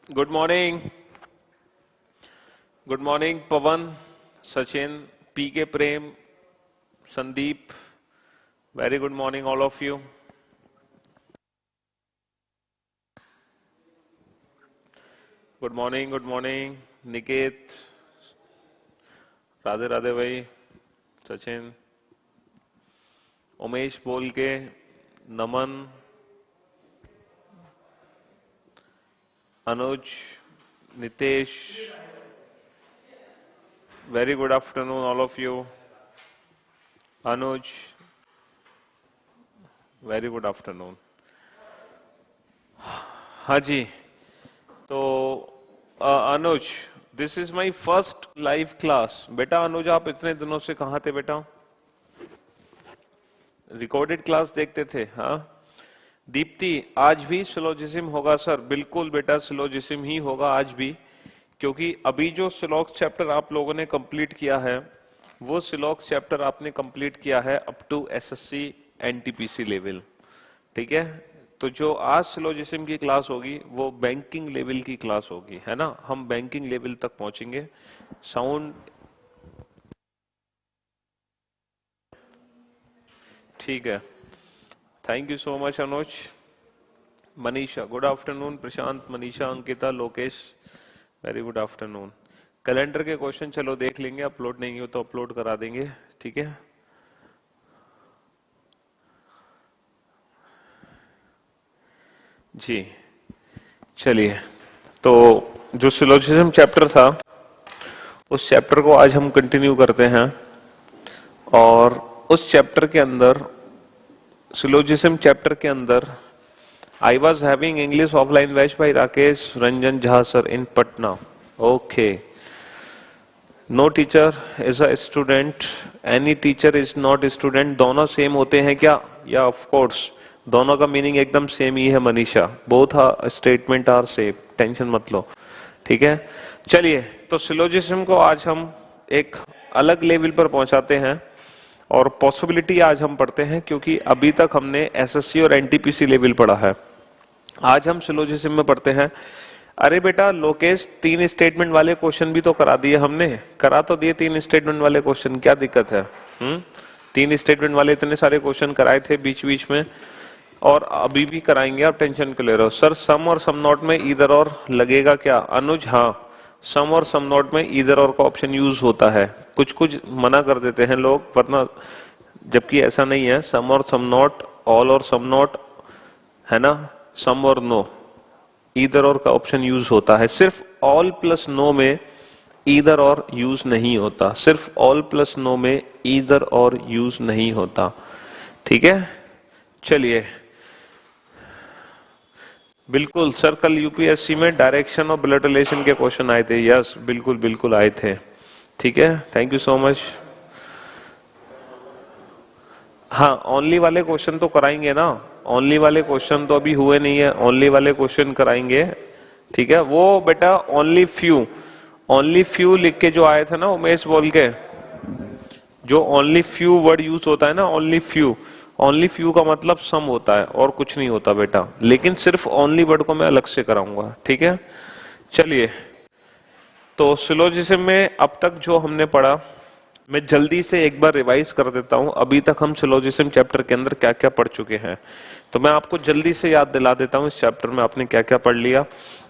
Good morning. Good morning, Pavan, Sachin, PK Prem, Sandeep. Very good morning, all of you. Good morning, Niket, Radhe Radhe भाई, सचिन, उमेश बोल के, नमन, अनुज, Nitesh. Very good afternoon, all of you. Anuj, very good afternoon. हाँ जी, तो Anuj, this is my first live class. बेटा अनुज, आप इतने दिनों से कहाँ थे बेटा? रिकॉर्डेड क्लास देखते थे? हाँ. दीप्ति, आज भी सिलोजिज्म होगा सर? बिल्कुल बेटा, सिलोजिज्म ही होगा आज भी, क्योंकि अभी जो सिलॉक्स चैप्टर आप लोगों ने कंप्लीट किया है, वो सिलॉक्स चैप्टर आपने कंप्लीट किया है up to SSC NTPC level. ठीक है, तो जो आज सिलोजिज्म की क्लास होगी वो बैंकिंग लेवल की क्लास होगी, है ना. हम बैंकिंग लेवल तक पहुंचेंगे. साउंड ठीक है. Thank you so much Anuj. Manisha, good afternoon. Prashant, Manisha, Ankita, Lokesh, very good afternoon. Calendar के क्वेश्चन चलो देख लेंगे, अपलोड नहीं हो तो अपलोड करा देंगे. ठीक है. जी चलिए, तो जो सिलोजिज्म चैप्टर था उस चैप्टर को आज हम कंटिन्यू करते हैं. और उस चैप्टर के अंदर, सिलोजिज्म चैप्टर के अंदर, I was having English offline batch by Rakesh Ranjan Jha sir in Patna. Okay. No teacher is a student. Any teacher is not a student. दोनों सेम होते हैं क्या? या ऑफ कोर्स दोनों का मीनिंग एकदम सेम ही है Manisha. Both statement are same, tension मत लो. ठीक है, चलिए. तो सिलोजिज्म को आज हम एक अलग लेवल पर पहुंचाते हैं और पॉसिबिलिटी आज हम पढ़ते हैं, क्योंकि अभी तक हमने एसएससी और एनटीपीसी लेवल पढ़ा है. आज हम सिलोजिज्म में पढ़ते हैं. अरे बेटा लोकेश, 3 स्टेटमेंट वाले क्वेश्चन भी तो करा दिए हमने. करा तो दिए 3 स्टेटमेंट वाले क्वेश्चन, क्या दिक्कत है? 3 स्टेटमेंट वाले इतने सारे क्वेश्चन कराए थे बीच बीच में, और अभी भी कराएंगे. आप टेंशन क्यों ले रहे हो? सर सम और सम नॉट में ईदर और लगेगा क्या? अनुज, हाँ, सम और सम नॉट में ईदर और का ऑप्शन यूज होता है. कुछ कुछ मना कर देते हैं लोग, वरना जबकि ऐसा नहीं है. सम और सम नॉट, ऑल और सम नॉट, है ना. सम और नो, ईदर और का ऑप्शन यूज होता है. सिर्फ ऑल प्लस नो में ईदर और यूज नहीं होता. सिर्फ ऑल प्लस नो में ईदर और यूज नहीं होता. ठीक है, चलिए. बिल्कुल सर, कल यूपीएससी में डायरेक्शन और ब्लड रिलेशन के क्वेश्चन आए थे. यस, बिल्कुल बिल्कुल आए थे. ठीक है, थैंक यू सो मच. हाँ, ओनली वाले क्वेश्चन तो कराएंगे ना. ओनली वाले क्वेश्चन तो अभी हुए नहीं है, ओनली वाले क्वेश्चन कराएंगे. ठीक है, वो बेटा ओनली फ्यू लिख के जो आए थे ना उमेश बोल के, जो ओनली फ्यू वर्ड यूज होता है ना, ओनली फ्यू का मतलब सम होता है और कुछ नहीं होता बेटा. लेकिन सिर्फ ओनली वर्ड को मैं अलग से कराऊंगा. ठीक है, चलिए. तो सिलोजिज्म में अब तक जो हमने पढ़ा, मैं जल्दी से एक बार रिवाइज कर देता हूं. अभी तक हम सिलोजिज्म चैप्टर के अंदर क्या क्या पढ़ चुके हैं, तो मैं आपको जल्दी से याद दिला देता हूं इस चैप्टर में आपने क्या क्या पढ़ लिया.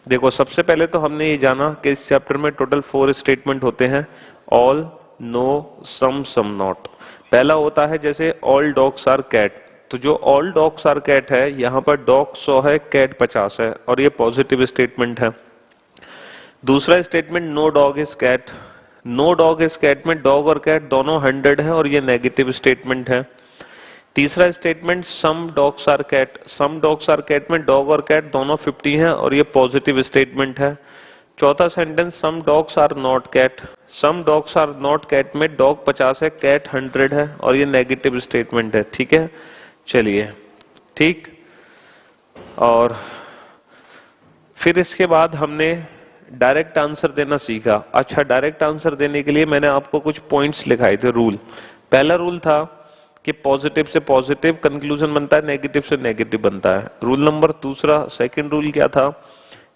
देखो, सबसे पहले तो हमने ये जाना कि इस चैप्टर में टोटल 4 स्टेटमेंट होते हैं. All, no, some, some not. पहला होता है जैसे ऑल डॉग्स आर कैट. तो जो ऑल डॉग्स आर कैट है, यहाँ पर डॉग 100 है, कैट 50 है, और ये पॉजिटिव स्टेटमेंट है. दूसरा statement no dog is cat. No dog is cat में डॉग और कैट दोनों 100 है और ये नेगेटिव स्टेटमेंट है. तीसरा statement some dogs are cat. Some dogs are cat में डॉग और कैट दोनों 50 है और ये पॉजिटिव स्टेटमेंट है. चौथा sentence some dogs are not cat. Some dogs are not cat में डॉग 50 है, कैट 100 है और ये नेगेटिव स्टेटमेंट है. ठीक है, चलिए. ठीक, और फिर इसके बाद हमने डायरेक्ट आंसर देना सीखा. अच्छा, डायरेक्ट आंसर देने के लिए मैंने आपको कुछ पॉइंट्स लिखाए थे. रूल, पहला रूल था कि पॉजिटिव से पॉजिटिव कंक्लूजन बनता है, नेगेटिव से नेगेटिव बनता है. रूल नंबर दूसरा, सेकंड रूल क्या था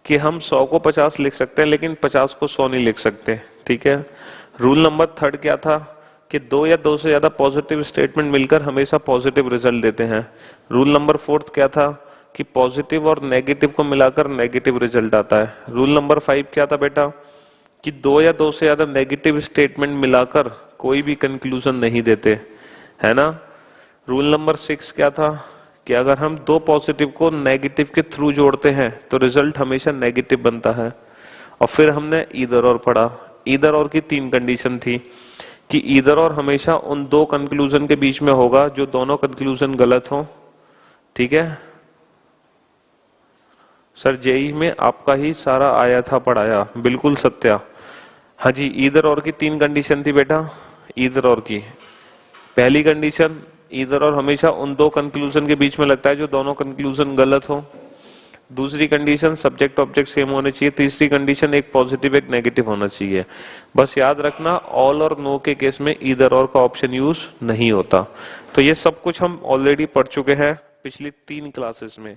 कि हम 100 को 50 लिख सकते हैं लेकिन 50 को 100 नहीं लिख सकते, ठीक है। रूल नंबर 3 क्या था कि 2 या 2 से ज्यादा पॉजिटिव स्टेटमेंट मिलकर हमेशा पॉजिटिव रिजल्ट देते हैं। रूल नंबर 4 क्या था कि पॉजिटिव और नेगेटिव को मिलाकर नेगेटिव रिजल्ट आता है। रूल नंबर 5 क्या था बेटा कि 2 या 2 से ज्यादा नेगेटिव स्टेटमेंट मिलाकर कोई भी कंक्लूजन नहीं देते, है ना। रूल नंबर 6 क्या था कि अगर हम 2 पॉजिटिव को नेगेटिव के थ्रू जोड़ते हैं तो रिजल्ट हमेशा नेगेटिव बनता है। और फिर हमने ईदर और पढ़ा। ईदर और की 3 कंडीशन थी कि ईदर और हमेशा उन 2 कंक्लूजन के बीच में होगा जो दोनों कंक्लूजन गलत हो, ठीक है। सर जेई में आपका ही सारा आया था पढ़ाया, बिल्कुल सत्या। हाँ जी, ईदर और की 3 कंडीशन थी बेटा। ईदर और की पहली कंडीशन, ईदर और हमेशा उन 2 कंक्लूजन के बीच में लगता है जो दोनों कंक्लूजन गलत हो। दूसरी कंडीशन, सब्जेक्ट ऑब्जेक्ट सेम होने चाहिए। तीसरी कंडीशन, एक पॉजिटिव एक नेगेटिव होना चाहिए। बस याद रखना ऑल और नो के केस में ईदर और का ऑप्शन यूज नहीं होता। तो ये सब कुछ हम ऑलरेडी पढ़ चुके हैं पिछली 3 क्लासेस में।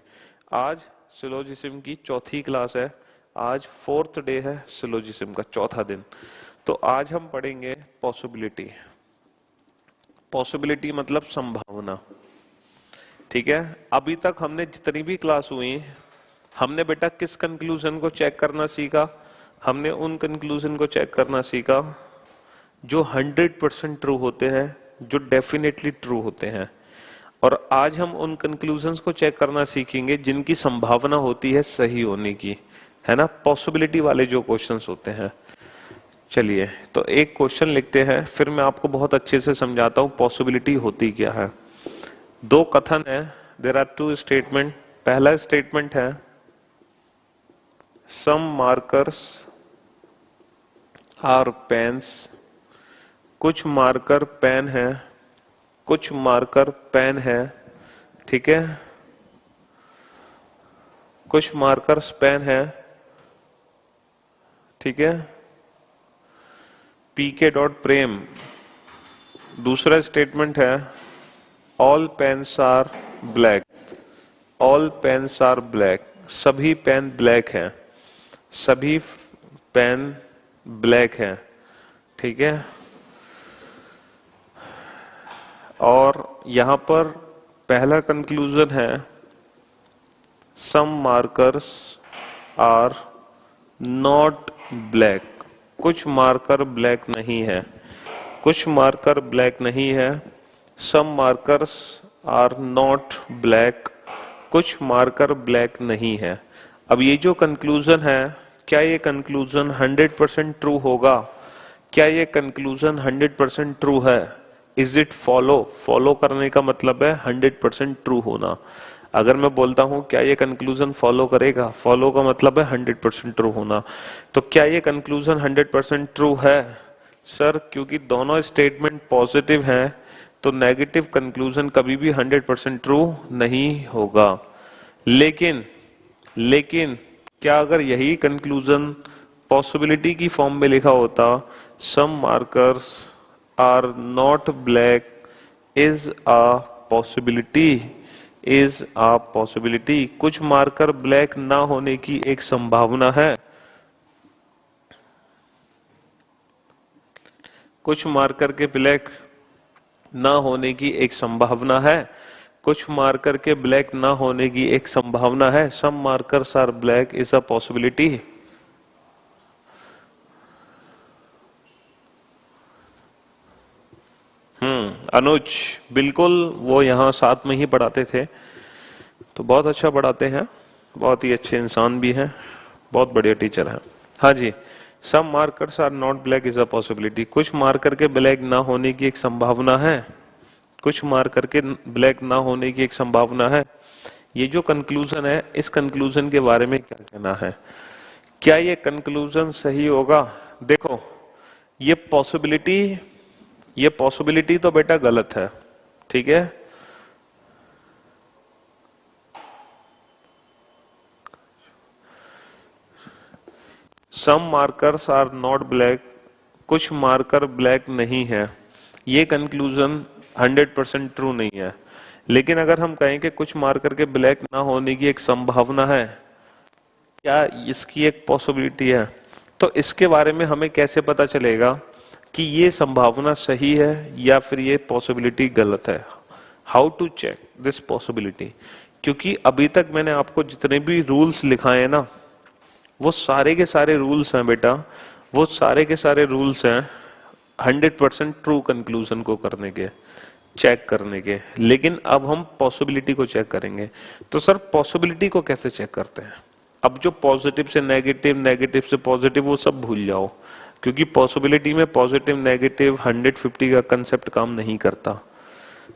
आज सिलोजिज्म की 4थी क्लास है। आज 4th डे है सिलोजिज्म का, 4था दिन। तो आज हम पढ़ेंगे पॉसिबिलिटी। पॉसिबिलिटी मतलब संभावना, ठीक है। अभी तक हमने जितनी भी क्लास हुई, हमने बेटा किस कंक्लूजन को चेक करना सीखा? हमने उन कंक्लूजन को चेक करना सीखा जो 100% ट्रू होते हैं, जो डेफिनेटली ट्रू होते हैं। और आज हम उन कंक्लूजन्स को चेक करना सीखेंगे जिनकी संभावना होती है सही होने की, है ना। पॉसिबिलिटी वाले जो क्वेश्चंस होते हैं। चलिए तो एक क्वेश्चन लिखते हैं, फिर मैं आपको बहुत अच्छे से समझाता हूं पॉसिबिलिटी होती क्या है। 2 कथन है, देयर आर 2 स्टेटमेंट। पहला स्टेटमेंट है सम मार्कर्स आर पेन्स। कुछ मार्कर पेन है, कुछ मार्कर पेन है, ठीक है। कुछ मार्कर्स पेन है, ठीक है। PK dot Prem. दूसरा स्टेटमेंट है all pens are black. All pens are black. सभी पेन ब्लैक हैं, सभी पेन ब्लैक हैं, ठीक है। और यहां पर पहला कंक्लूजन है some markers are not black. कुछ मार्कर ब्लैक नहीं है, कुछ मार्कर ब्लैक नहीं है। Some markers are not black. कुछ मार्कर ब्लैक नहीं है। अब ये जो कंक्लूजन है, क्या ये कंक्लूजन 100% ट्रू होगा? क्या ये कंक्लूजन 100% ट्रू है? Is it follow? फॉलो करने का मतलब है 100% ट्रू होना। अगर मैं बोलता हूं क्या ये कंक्लूजन फॉलो करेगा, फॉलो का मतलब है 100% ट्रू होना। तो क्या ये कंक्लूजन 100% ट्रू है? सर क्योंकि दोनों स्टेटमेंट पॉजिटिव हैं तो नेगेटिव कंक्लूजन कभी भी 100% ट्रू नहीं होगा। लेकिन क्या अगर यही कंक्लूजन पॉसिबिलिटी की फॉर्म में लिखा होता some markers are not black is a possibility, is a possibility. कुछ मार्कर ब्लैक ना होने की एक संभावना है। कुछ मार्कर के ब्लैक ना होने की एक संभावना है। कुछ मार्कर के ब्लैक ना होने की एक संभावना है। Some markers are black is a possibility. Anuj बिल्कुल, वो यहाँ साथ में ही पढ़ाते थे, तो बहुत अच्छा पढ़ाते हैं, बहुत ही अच्छे इंसान भी हैं, बहुत बढ़िया टीचर हैं। हाँ जी, some markers are not black is a possibility. कुछ मार्कर के ब्लैक ना होने की एक संभावना है। कुछ मार्कर के ब्लैक ना होने की एक संभावना है। ये जो कंक्लूजन है, इस कंक्लूजन के बारे में क्या कहना है? क्या ये कंक्लूजन सही होगा? देखो ये पॉसिबिलिटी तो बेटा गलत है, ठीक है। Some markers are not black, कुछ मार्कर ब्लैक नहीं है, ये कंक्लूजन 100% ट्रू नहीं है। लेकिन अगर हम कहें कि कुछ मार्कर के ब्लैक ना होने की एक संभावना है, क्या इसकी एक पॉसिबिलिटी है? तो इसके बारे में हमें कैसे पता चलेगा कि ये संभावना सही है या फिर ये पॉसिबिलिटी गलत है? How to check this possibility? क्योंकि अभी तक मैंने आपको जितने भी रूल्स लिखाए हैं ना, वो सारे के सारे रूल्स हैं बेटा, वो सारे के सारे रूल्स हैं 100% ट्रू कंक्लूजन को करने के, चेक करने के। लेकिन अब हम पॉसिबिलिटी को चेक करेंगे। तो सर पॉसिबिलिटी को कैसे चेक करते हैं? अब जो पॉजिटिव से नेगेटिव, नेगेटिव से पॉजिटिव, वो सब भूल जाओ, क्योंकि पॉसिबिलिटी में पॉजिटिव नेगेटिव 150 का कंसेप्ट काम नहीं करता।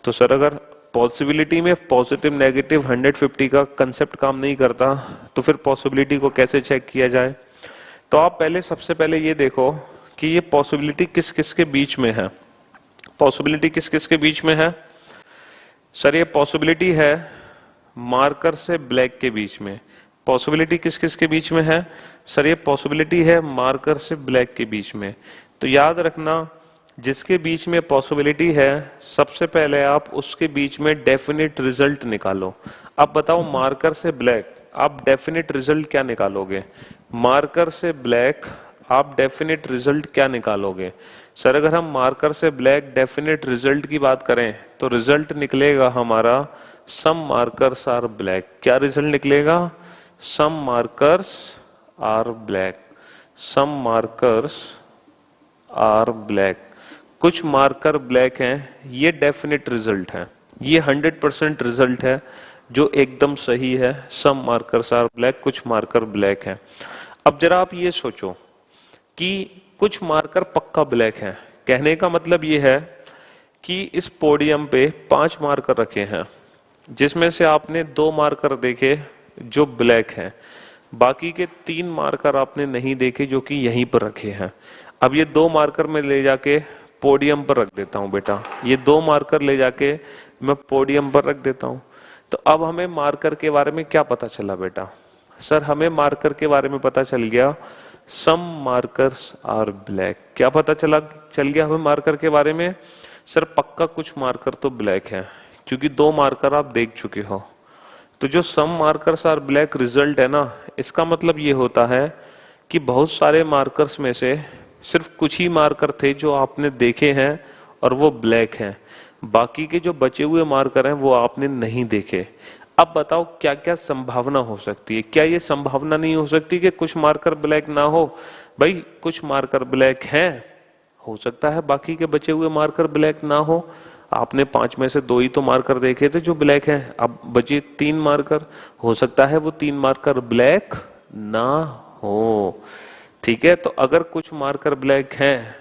तो सर अगर पॉसिबिलिटी में पॉजिटिव नेगेटिव 150 का कंसेप्ट काम नहीं करता, तो फिर पॉसिबिलिटी को कैसे चेक किया जाए? तो आप पहले सबसे पहले ये देखो कि ये पॉसिबिलिटी किस किस के बीच में है। पॉसिबिलिटी किस किस के बीच में है? सर ये पॉसिबिलिटी है मार्कर से ब्लैक के बीच में। पॉसिबिलिटी किस किस के बीच में है? सर ये पॉसिबिलिटी है मार्कर से ब्लैक के बीच में। तो याद रखना, जिसके बीच में पॉसिबिलिटी है, सबसे पहले आप उसके बीच में डेफिनेट रिजल्ट निकालो। अब बताओ मार्कर से ब्लैक आप डेफिनेट रिजल्ट क्या निकालोगे? मार्कर से ब्लैक आप डेफिनेट रिजल्ट क्या निकालोगे? सर अगर हम मार्कर से ब्लैक डेफिनेट रिजल्ट की बात करें तो रिजल्ट निकलेगा हमारा सम मार्कर्स आर ब्लैक। क्या रिजल्ट निकलेगा? Some markers are black. Some markers are black. कुछ मार्कर ब्लैक हैं, ये डेफिनेट रिजल्ट है, ये 100% रिजल्ट है जो एकदम सही है। सम मार्कर्स आर ब्लैक, कुछ मार्कर ब्लैक हैं। अब जरा आप ये सोचो कि कुछ मार्कर पक्का ब्लैक हैं। कहने का मतलब ये है कि इस पोडियम पे 5 मार्कर रखे हैं, जिसमें से आपने 2 मार्कर देखे जो ब्लैक हैं, बाकी के 3 मार्कर आपने नहीं देखे जो कि यहीं पर रखे हैं। अब ये 2 मार्कर में ले जाके पोडियम पर रख देता हूं बेटा, ये 2 मार्कर ले जाके मैं पोडियम पर रख देता हूं। तो अब हमें मार्कर के बारे में क्या पता चला बेटा? सर हमें मार्कर के बारे में पता चल गया सम मार्कर्स आर ब्लैक। क्या पता चल गया हमें मार्कर के बारे में? सर पक्का कुछ मार्कर तो ब्लैक है, क्योंकि 2 मार्कर आप देख चुके हो। तो जो सम मार्कर्स आर ब्लैक रिजल्ट है ना, इसका मतलब ये होता है कि बहुत सारे मार्कर्स में से सिर्फ कुछ ही मार्कर थे जो आपने देखे हैं और वो ब्लैक हैं, बाकी के जो बचे हुए मार्कर हैं वो आपने नहीं देखे। अब बताओ क्या क्या संभावना हो सकती है? क्या ये संभावना नहीं हो सकती कि कुछ मार्कर ब्लैक ना हो? भाई कुछ मार्कर ब्लैक हैं, हो सकता है बाकी के बचे हुए मार्कर ब्लैक ना हो। आपने 5 में से 2 ही तो मार्कर देखे थे जो ब्लैक हैं, अब बचे 3 मार्कर, हो सकता है वो 3 मार्कर ब्लैक ना हो। ठीक है, तो अगर कुछ मार्कर ब्लैक हैं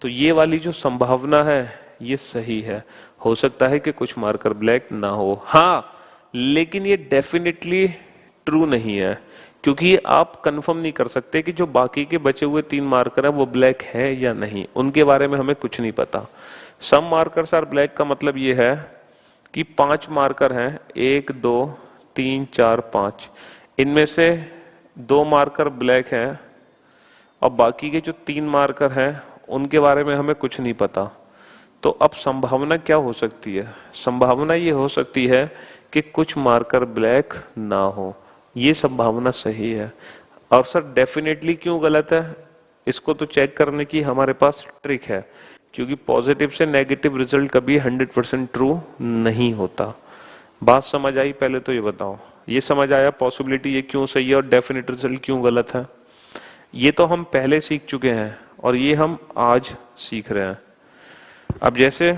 तो ये वाली जो संभावना है ये सही है। हो सकता है कि कुछ मार्कर ब्लैक ना हो, हाँ, लेकिन ये डेफिनेटली ट्रू नहीं है, क्योंकि आप कंफर्म नहीं कर सकते कि जो बाकी के बचे हुए 3 मार्कर हैं वो ब्लैक है या नहीं, उनके बारे में हमें कुछ नहीं पता। सम मार्कर्स आर ब्लैक का मतलब ये है कि 5 मार्कर हैं, 1 2 3 4 5, इनमें से 2 मार्कर ब्लैक हैं और बाकी के जो 3 मार्कर हैं उनके बारे में हमें कुछ नहीं पता। तो अब संभावना क्या हो सकती है? संभावना ये हो सकती है कि कुछ मार्कर ब्लैक ना हो, ये संभावना सही है। और सर डेफिनेटली क्यों गलत है? इसको तो चेक करने की हमारे पास ट्रिक है, क्योंकि पॉजिटिव से नेगेटिव रिजल्ट कभी 100% ट्रू नहीं होता। बात समझ आई? पहले तो ये बताओ, ये समझ आया पॉसिबिलिटी ये क्यों सही है और डेफिनेट रिजल्ट क्यों गलत है? ये तो हम पहले सीख चुके हैं और ये हम आज सीख रहे हैं। अब जैसे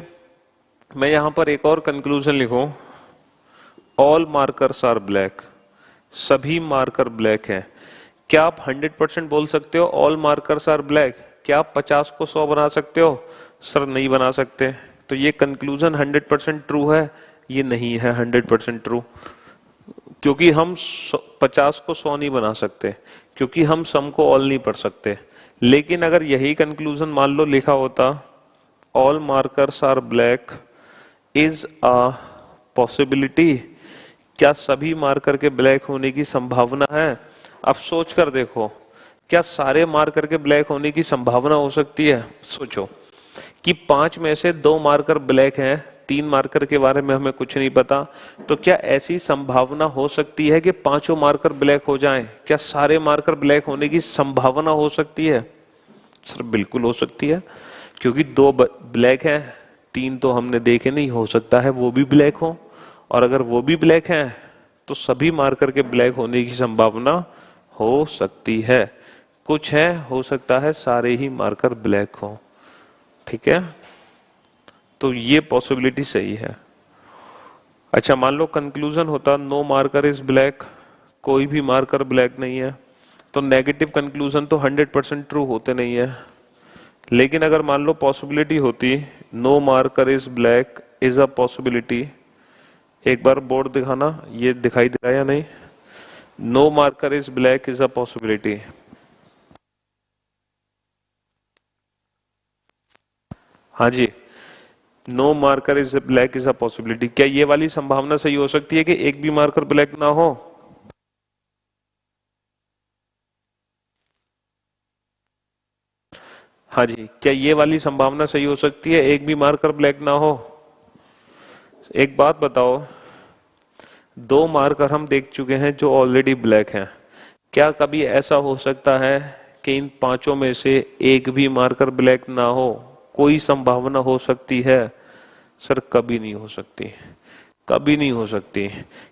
मैं यहां पर एक और कंक्लूजन लिखूं, ऑल मार्कर्स आर ब्लैक, सभी मार्कर ब्लैक हैं। क्या आप 100% बोल सकते हो ऑल मार्कर्स आर ब्लैक? क्या आप 50 को 100 बना सकते हो? सर नहीं बना सकते। तो ये कंक्लूजन 100% ट्रू है? ये नहीं है 100% ट्रू, क्योंकि हम 50 को 100 नहीं बना सकते, क्योंकि हम सम को ऑल नहीं पढ़ सकते। लेकिन अगर यही कंक्लूजन मान लो लिखा होता all markers are black is a possibility, क्या सभी मार्कर के ब्लैक होने की संभावना है? अब सोच कर देखो, क्या सारे मार्कर के ब्लैक होने की संभावना हो सकती है? सोचो कि 5 में से 2 मार्कर ब्लैक हैं, 3 मार्कर के बारे में हमें कुछ नहीं पता, तो क्या ऐसी संभावना हो सकती है कि पांचों मार्कर ब्लैक हो जाएं? क्या सारे मार्कर ब्लैक होने की संभावना हो सकती है? सर बिल्कुल हो सकती है, क्योंकि 2 ब्लैक हैं, 3 तो हमने देखे नहीं, हो सकता है वो भी ब्लैक हो, और अगर वो भी ब्लैक हैं तो सभी मार्कर के ब्लैक होने की संभावना हो सकती है। कुछ है, हो सकता है सारे ही मार्कर ब्लैक हो। ठीक है, तो ये पॉसिबिलिटी सही है। अच्छा, मान लो कंक्लूजन होता नो मार्कर इज ब्लैक, कोई भी मार्कर ब्लैक नहीं है, तो नेगेटिव कंक्लूजन तो 100% ट्रू होते नहीं है। लेकिन अगर मान लो पॉसिबिलिटी होती no marker is black is a possibility, एक बार बोर्ड दिखाना, ये दिखाई दे रहा है या नहीं? No marker is black is a possibility. हाँ जी, no marker is black is a possibility. क्या ये वाली संभावना सही हो सकती है कि एक भी मार्कर ब्लैक ना हो? हाँ जी, क्या ये वाली संभावना सही हो सकती है एक भी मार्कर ब्लैक ना हो? एक बात बताओ, 2 मार्कर हम देख चुके हैं जो ऑलरेडी ब्लैक हैं, क्या कभी ऐसा हो सकता है कि इन पांचों में से एक भी मार्कर ब्लैक ना हो? कोई संभावना हो सकती है? सर कभी नहीं हो सकती, कभी नहीं हो सकती,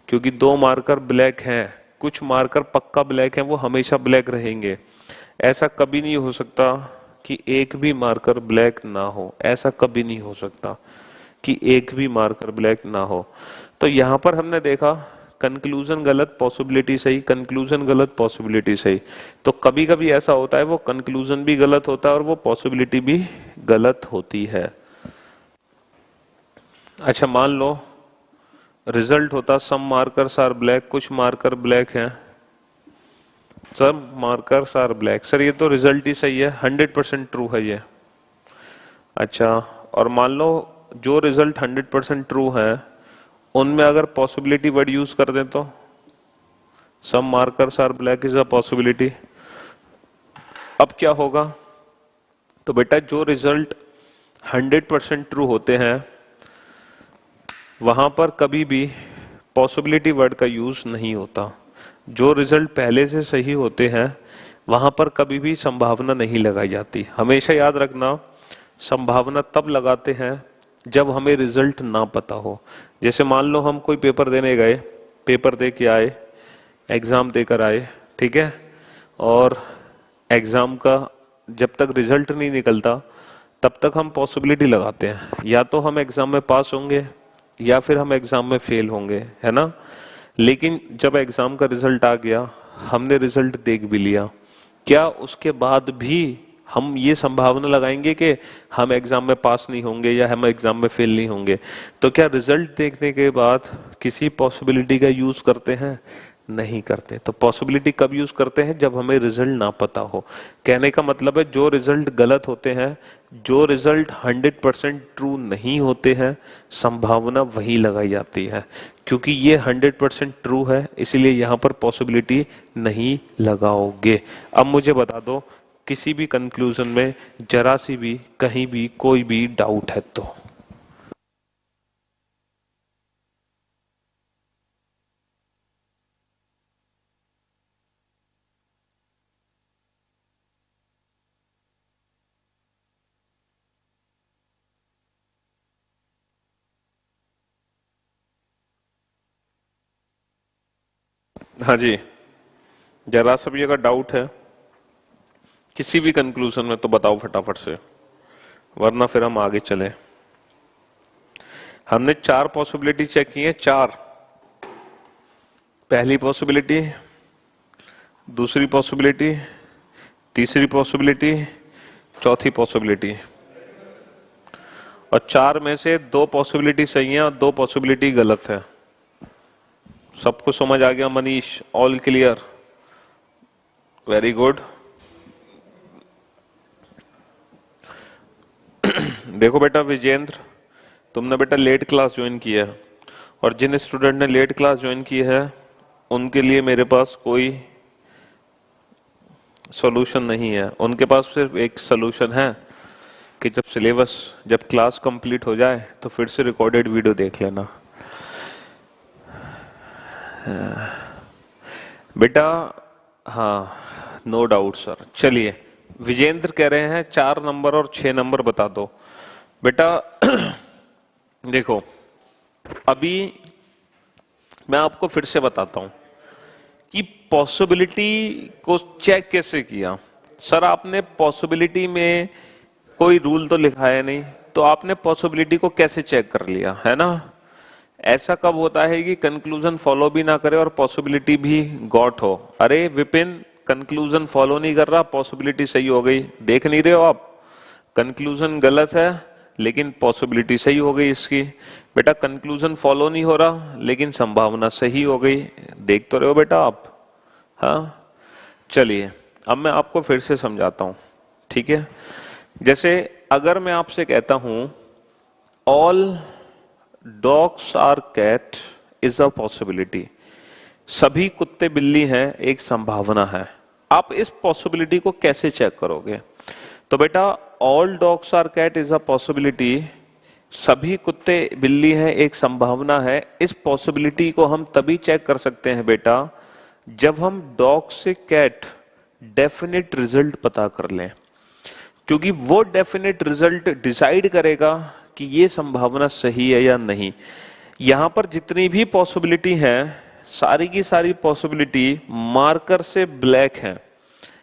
क्योंकि 2 मार्कर ब्लैक हैं, कुछ मार्कर पक्का ब्लैक हैं, वो हमेशा ब्लैक रहेंगे। ऐसा कभी नहीं हो सकता कि एक भी मार्कर ब्लैक ना हो, ऐसा कभी नहीं हो सकता कि एक भी मार्कर ब्लैक ना हो। तो यहां पर हमने देखा कंक्लूजन गलत, पॉसिबिलिटी सही, कंक्लूजन गलत, पॉसिबिलिटी सही। तो कभी कभी ऐसा होता है वो कंक्लूजन भी गलत होता है और वो पॉसिबिलिटी भी गलत होती है। अच्छा, मान लो रिजल्ट होता सम मार्कर्स आर ब्लैक, कुछ मार्कर ब्लैक हैं, सम मार्कर्स आर ब्लैक। सर ये तो रिजल्ट ही सही है, 100% ट्रू है ये। अच्छा, और मान लो जो रिजल्ट 100% ट्रू है उनमें अगर पॉसिबिलिटी वर्ड यूज कर दें तो some markers are black is a possibility. अब क्या होगा? तो बेटा जो रिजल्ट 100% ट्रू होते हैं वहां पर कभी भी पॉसिबिलिटी वर्ड का यूज नहीं होता। जो रिजल्ट पहले से सही होते हैं वहां पर कभी भी संभावना नहीं लगाई जाती। हमेशा याद रखना, संभावना तब लगाते हैं जब हमें रिजल्ट ना पता हो। जैसे मान लो हम कोई पेपर देने गए, पेपर दे के आए, एग्जाम देकर आए, ठीक है, और एग्जाम का जब तक रिजल्ट नहीं निकलता तब तक हम पॉसिबिलिटी लगाते हैं, या तो हम एग्जाम में पास होंगे या फिर हम एग्जाम में फेल होंगे, है ना। लेकिन जब एग्जाम का रिजल्ट आ गया, हमने रिजल्ट देख भी लिया, क्या उसके बाद भी हम ये संभावना लगाएंगे कि हम एग्जाम में पास नहीं होंगे या हम एग्जाम में फेल नहीं होंगे? तो क्या रिजल्ट देखने के बाद किसी पॉसिबिलिटी का यूज करते हैं? नहीं करते। तो पॉसिबिलिटी कब यूज करते हैं? जब हमें रिजल्ट ना पता हो। कहने का मतलब है जो रिजल्ट गलत होते हैं, जो रिजल्ट 100% ट्रू नहीं होते हैं, संभावना वही लगाई जाती है। क्योंकि ये 100% ट्रू है इसीलिए यहां पर पॉसिबिलिटी नहीं लगाओगे। अब मुझे बता दो किसी भी कंक्लूजन में जरा सी भी कहीं भी कोई भी डाउट है तो? हाँ जी, जरा सा भी अगर डाउट है किसी भी कंक्लूजन में तो बताओ फटाफट से, वरना फिर हम आगे चले। हमने 4 पॉसिबिलिटी चेक की है, 4। पहली पॉसिबिलिटी, दूसरी पॉसिबिलिटी, तीसरी पॉसिबिलिटी, चौथी पॉसिबिलिटी, और 4 में से 2 पॉसिबिलिटी सही है और 2 पॉसिबिलिटी गलत है। सबको समझ आ गया Manish? All clear? Very good. देखो बेटा विजेंद्र, तुमने बेटा लेट क्लास ज्वाइन की है, और जिन स्टूडेंट ने लेट क्लास ज्वाइन की है उनके लिए मेरे पास कोई सॉल्यूशन नहीं है। उनके पास सिर्फ एक सॉल्यूशन है कि जब क्लास कंप्लीट हो जाए तो फिर से रिकॉर्डेड वीडियो देख लेना। बेटा हाँ, नो डाउट सर। चलिए, विजेंद्र कह रहे हैं 4 नंबर और 6 नंबर बता दो। बेटा देखो, अभी मैं आपको फिर से बताता हूं कि पॉसिबिलिटी को चेक कैसे किया। सर आपने पॉसिबिलिटी में कोई रूल तो लिखा है नहीं, तो आपने पॉसिबिलिटी को कैसे चेक कर लिया, है ना? ऐसा कब होता है कि कंक्लूजन फॉलो भी ना करे और पॉसिबिलिटी भी गॉट हो। अरे विपिन, कंक्लूजन फॉलो नहीं कर रहा, पॉसिबिलिटी सही हो गई, देख नहीं रहे हो आप? कंक्लूजन गलत है लेकिन पॉसिबिलिटी सही हो गई इसकी। बेटा कंक्लूजन फॉलो नहीं हो रहा लेकिन संभावना सही हो गई, देख तो रहे हो बेटा आप? हाँ, चलिए अब मैं आपको फिर से समझाता हूं, ठीक है? जैसे अगर मैं आपसे कहता हूं all dogs are cat is a possibility, सभी कुत्ते बिल्ली हैं एक संभावना है, आप इस पॉसिबिलिटी को कैसे चेक करोगे? तो बेटा all dogs are cat is a possibility, सभी कुत्ते बिल्ली हैं एक संभावना है, इस पॉसिबिलिटी को हम तभी चेक कर सकते हैं बेटा जब हम डॉग से कैट डेफिनेट रिजल्ट पता कर लें, क्योंकि वो डेफिनेट रिजल्ट डिसाइड करेगा कि ये संभावना सही है या नहीं। यहां पर जितनी भी पॉसिबिलिटी हैं सारी की सारी पॉसिबिलिटी मार्कर से ब्लैक हैं।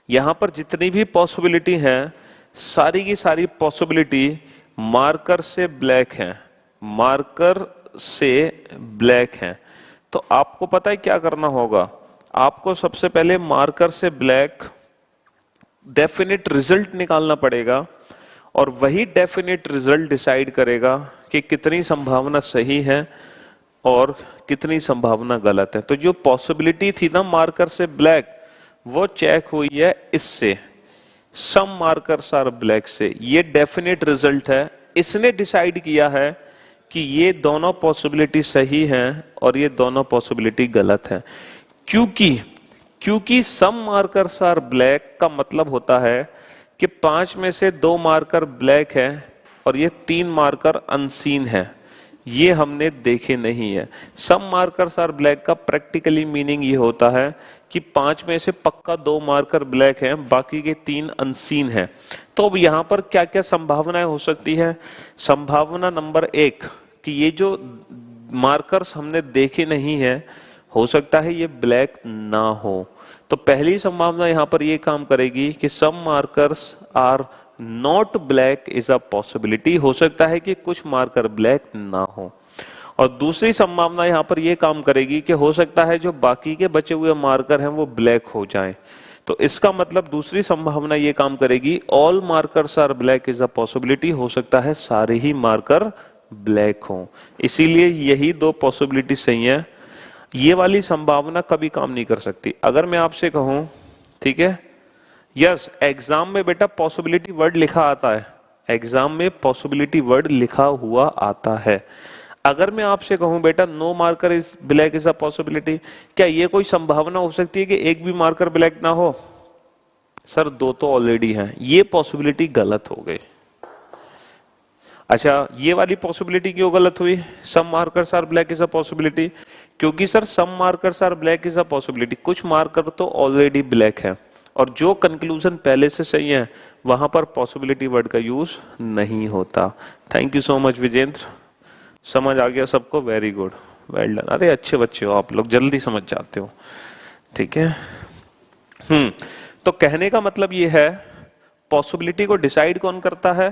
यहां पर जितनी भी पॉसिबिलिटी हैं सारी की सारी पॉसिबिलिटी मार्कर से ब्लैक हैं, मार्कर से ब्लैक हैं। तो आपको पता है क्या करना होगा? आपको सबसे पहले मार्कर से ब्लैक डेफिनेट रिजल्ट निकालना पड़ेगा और वही डेफिनेट रिजल्ट डिसाइड करेगा कि कितनी संभावना सही है और कितनी संभावना गलत है। तो जो पॉसिबिलिटी थी ना मार्कर से ब्लैक, वो चेक हुई है इससे, सम मार्कर्स आर ब्लैक से। ये डेफिनेट रिजल्ट है, इसने डिसाइड किया है कि ये दोनों पॉसिबिलिटी सही हैं और ये दोनों पॉसिबिलिटी गलत है। क्योंकि सम मार्कर्स आर ब्लैक का मतलब होता है कि 5 में से 2 मार्कर ब्लैक है और ये 3 मार्कर अनसीन है, ये हमने देखे नहीं है। सम मार्कर्स आर ब्लैक का प्रैक्टिकली मीनिंग ये होता है कि 5 में से पक्का 2 मार्कर ब्लैक हैं, बाकी के 3 अनसीन हैं। तो अब यहाँ पर क्या क्या संभावनाएं हो सकती है? संभावना नंबर 1 कि ये जो मार्कर्स हमने देखे नहीं है, हो सकता है ये ब्लैक ना हो। तो पहली संभावना यहां पर ये काम करेगी कि some markers are not black is a possibility, हो सकता है कि कुछ मार्कर ब्लैक ना हो। और दूसरी संभावना यहां पर यह काम करेगी कि हो सकता है जो बाकी के बचे हुए मार्कर हैं वो ब्लैक हो जाएं। तो इसका मतलब दूसरी संभावना ये काम करेगी all markers are black is a possibility, हो सकता है सारे ही मार्कर ब्लैक हों। इसीलिए यही 2 पॉसिबिलिटी सही है। ये वाली संभावना कभी काम नहीं कर सकती। अगर मैं आपसे कहूं, ठीक है, यस एग्जाम में बेटा पॉसिबिलिटी वर्ड लिखा आता है, एग्जाम में पॉसिबिलिटी वर्ड लिखा हुआ आता है। अगर मैं आपसे कहूं बेटा no marker is black is a possibility, क्या ये कोई संभावना हो सकती है कि एक भी मार्कर ब्लैक ना हो? सर 2 तो ऑलरेडी हैं, ये पॉसिबिलिटी गलत हो गई। अच्छा, ये वाली पॉसिबिलिटी क्यों गलत हुई? Some markers are black is a possibility, क्योंकि sir some markers are black is a possibility, कुछ मार्कर तो ऑलरेडी ब्लैक है और जो कंक्लूजन पहले से सही है वहां पर पॉसिबिलिटी वर्ड का यूज नहीं होता। Thank you so much Vijendra, समझ आ गया सबको? Very good, well done. अरे अच्छे बच्चे हो आप लोग, जल्दी समझ जाते हो, ठीक है। तो कहने का मतलब ये है पॉसिबिलिटी को डिसाइड कौन करता है?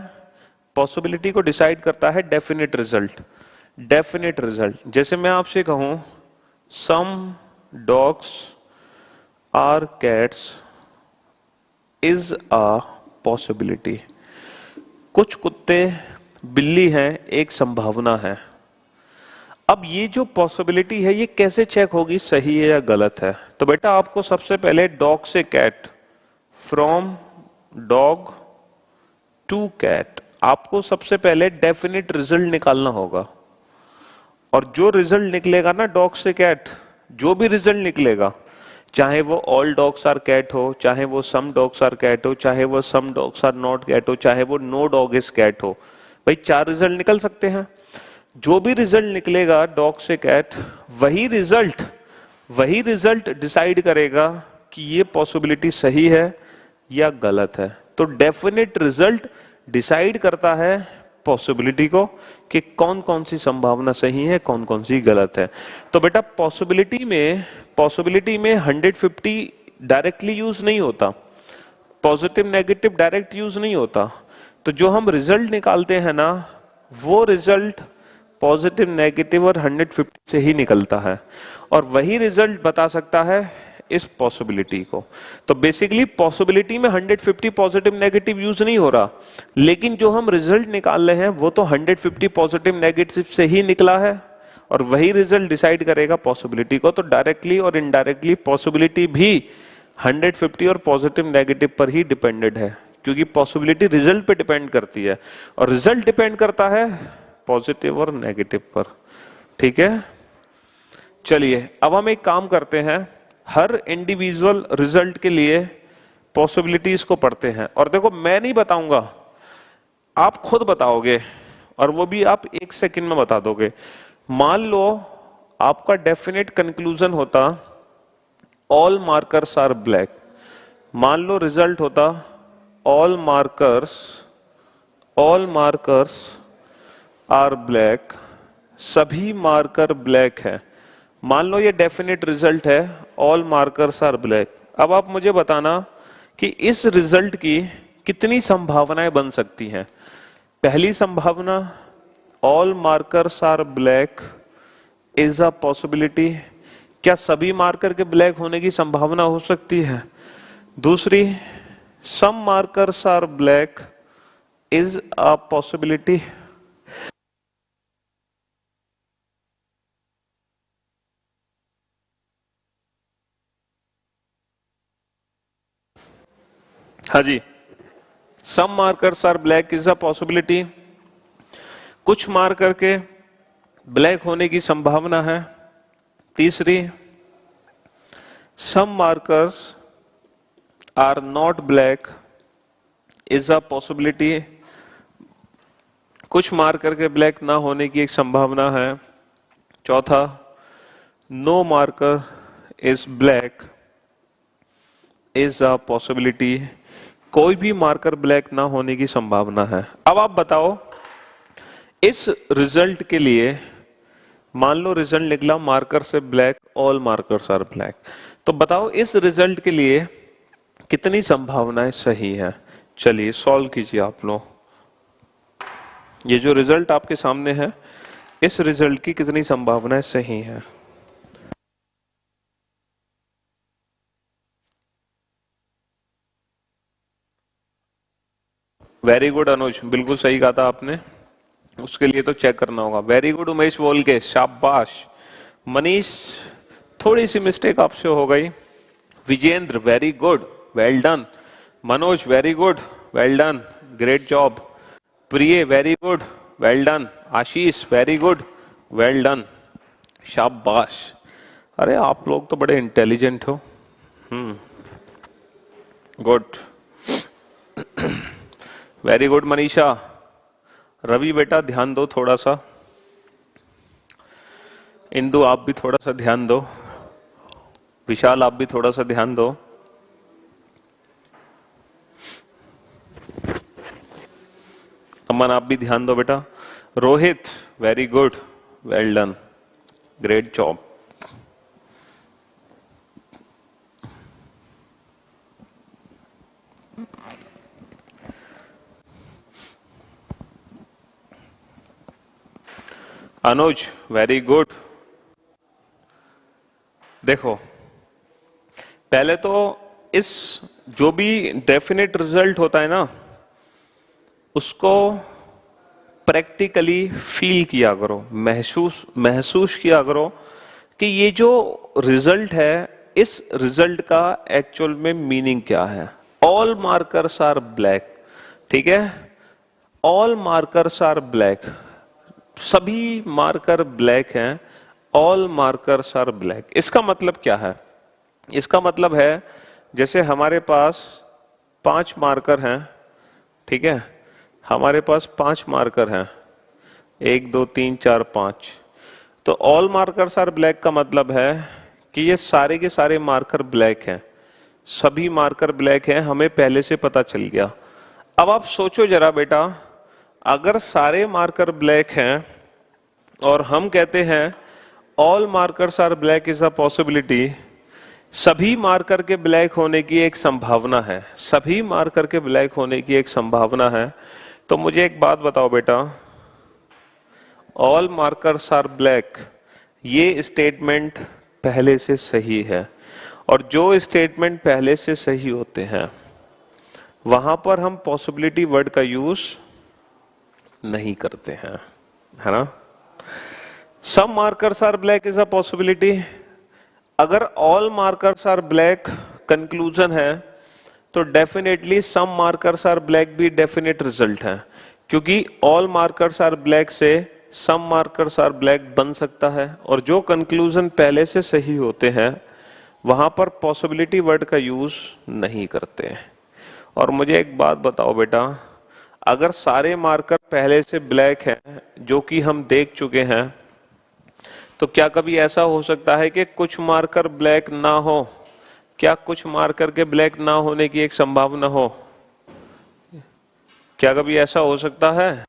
पॉसिबिलिटी को डिसाइड करता है डेफिनेट रिजल्ट। डेफिनेट रिजल्ट, जैसे मैं आपसे कहूं some dogs are cats is a possibility, कुछ कुत्ते बिल्ली हैं एक संभावना है। अब ये जो पॉसिबिलिटी है ये कैसे चेक होगी सही है या गलत है? तो बेटा आपको सबसे पहले डॉग से cat, from dog to cat, आपको सबसे पहले डेफिनेट रिजल्ट निकालना होगा। और जो रिजल्ट निकलेगा ना डॉग से कैट, जो भी रिजल्ट निकलेगा, चाहे वो ऑल डॉग्स आर कैट हो, चाहे वो सम डॉग्स आर कैट हो, चाहे वो some dogs are not cat हो, चाहे वो नो डॉग इज कैट हो। भाई 4 रिजल्ट निकल सकते हैं। जो भी रिजल्ट निकलेगा डॉग से कैट, वही रिजल्ट डिसाइड करेगा कि ये पॉसिबिलिटी सही है या गलत है। तो डेफिनेट रिजल्ट डिसाइड करता है पॉसिबिलिटी को कि कौन कौन सी संभावना सही है, कौन कौन सी गलत है। तो बेटा पॉसिबिलिटी में 150 डायरेक्टली यूज नहीं होता, पॉजिटिव नेगेटिव डायरेक्ट यूज नहीं होता। तो जो हम रिजल्ट निकालते हैं ना, वो रिजल्ट पॉजिटिव नेगेटिव और 150 से ही निकलता है, और वही रिजल्ट बता सकता है इस पॉसिबिलिटी को। तो बेसिकली पॉसिबिलिटी में 150 पॉजिटिव नेगेटिव यूज नहीं हो रहा, लेकिन जो हम रिजल्ट निकाल रहे हैं वो तो 150 पॉजिटिव नेगेटिव से ही निकला है, और वही रिजल्ट डिसाइड करेगा पॉसिबिलिटी को। तो डायरेक्टली और इनडायरेक्टली पॉसिबिलिटी भी 150 और पॉजिटिव नेगेटिव पर ही डिपेंडेड है, क्योंकि पॉसिबिलिटी रिजल्ट पे डिपेंड करती है और रिजल्ट डिपेंड करता है पॉजिटिव और नेगेटिव पर। ठीक है, चलिए अब हम एक काम करते हैं, हर इंडिविजुअल रिजल्ट के लिए पॉसिबिलिटीज को पढ़ते हैं। और देखो मैं नहीं बताऊंगा, आप खुद बताओगे, और वो भी आप 1 सेकंड में बता दोगे। मान लो आपका डेफिनेट कंक्लूजन होता ऑल मार्कर्स आर ब्लैक, मान लो रिजल्ट होता ऑल मार्कर्स आर ब्लैक, सभी मार्कर ब्लैक है। मान लो ये डेफिनेट रिजल्ट है ऑल मार्कर्स आर ब्लैक। अब आप मुझे बताना कि इस रिजल्ट की कितनी संभावनाएं बन सकती हैं। पहली संभावना all markers are black is a possibility, क्या सभी मार्कर के ब्लैक होने की संभावना हो सकती है। दूसरी, some markers are black is a possibility. हाँ जी, some markers are black is a possibility, कुछ मार्कर के ब्लैक होने की संभावना है। तीसरी, some markers are not black is a possibility, कुछ मार्कर के ब्लैक ना होने की एक संभावना है। चौथा, no marker is black is a possibility, कोई भी मार्कर ब्लैक ना होने की संभावना है। अब आप बताओ इस रिजल्ट के लिए, मान लो रिजल्ट निकला मार्कर से black, all markers are black, तो बताओ इस रिजल्ट के लिए कितनी संभावनाएं सही है। चलिए सॉल्व कीजिए आप लोग। ये जो रिजल्ट आपके सामने है, इस रिजल्ट की कितनी संभावनाएं सही है। वेरी गुड अनुज, बिल्कुल सही कहा था आपने, उसके लिए तो चेक करना होगा। वेरी गुड उमेश बोल के, शाबाश। मनीष, थोड़ी सी मिस्टेक आपसे हो गई। Vijendra, very good, well done. Manoj, very good, well done, great job. Priya, very good, well done. Ashish, very good, well done, शाबाश। अरे आप लोग तो बड़े इंटेलिजेंट हो। Good, very good Manisha. Ravi बेटा ध्यान दो थोड़ा सा, इंदु आप भी थोड़ा सा ध्यान दो, विशाल आप भी थोड़ा सा ध्यान दो। अमन आप भी ध्यान दो बेटा। Rohit, very good, well done, great job. Anuj, very good. देखो पहले तो इस जो भी डेफिनेट रिजल्ट होता है ना, उसको प्रैक्टिकली फील किया करो, महसूस किया करो कि ये जो रिजल्ट है, इस रिजल्ट का एक्चुअल में मीनिंग क्या है। ऑल मार्कर्स आर ब्लैक, ठीक है, ऑल मार्कर्स आर ब्लैक, सभी मार्कर ब्लैक हैं, ऑल मार्कर्स आर ब्लैक। इसका मतलब क्या है? इसका मतलब है जैसे हमारे पास 5 मार्कर हैं, ठीक है, हमारे पास 5 मार्कर हैं, 1 2 3 4 5। तो ऑल मार्कर्स आर ब्लैक का मतलब है कि ये सारे के सारे मार्कर ब्लैक हैं, सभी मार्कर ब्लैक हैं, हमें पहले से पता चल गया। अब आप सोचो जरा बेटा, अगर सारे मार्कर ब्लैक हैं और हम कहते हैं all markers are black is a possibility, सभी मार्कर के ब्लैक होने की एक संभावना है, सभी मार्कर के ब्लैक होने की एक संभावना है, तो मुझे एक बात बताओ बेटा, ऑल मार्कर्स आर ब्लैक ये स्टेटमेंट पहले से सही है, और जो स्टेटमेंट पहले से सही होते हैं वहां पर हम पॉसिबिलिटी वर्ड का यूज नहीं करते हैं, है ना। Some markers are black is a possibility, अगर all markers are black conclusion है तो definitely some markers are black भी डेफिनेट रिजल्ट है, क्योंकि ऑल मार्कर्स आर ब्लैक से सम मार्कर्स आर ब्लैक बन सकता है, और जो कंक्लूजन पहले से सही होते हैं वहां पर पॉसिबिलिटी वर्ड का यूज नहीं करते हैं। और मुझे एक बात बताओ बेटा, अगर सारे मार्कर पहले से ब्लैक हैं जो कि हम देख चुके हैं, तो क्या कभी ऐसा हो सकता है कि कुछ मार्कर ब्लैक ना हो? क्या कुछ मार्कर के ब्लैक ना होने की एक संभावना हो? क्या कभी ऐसा हो सकता है?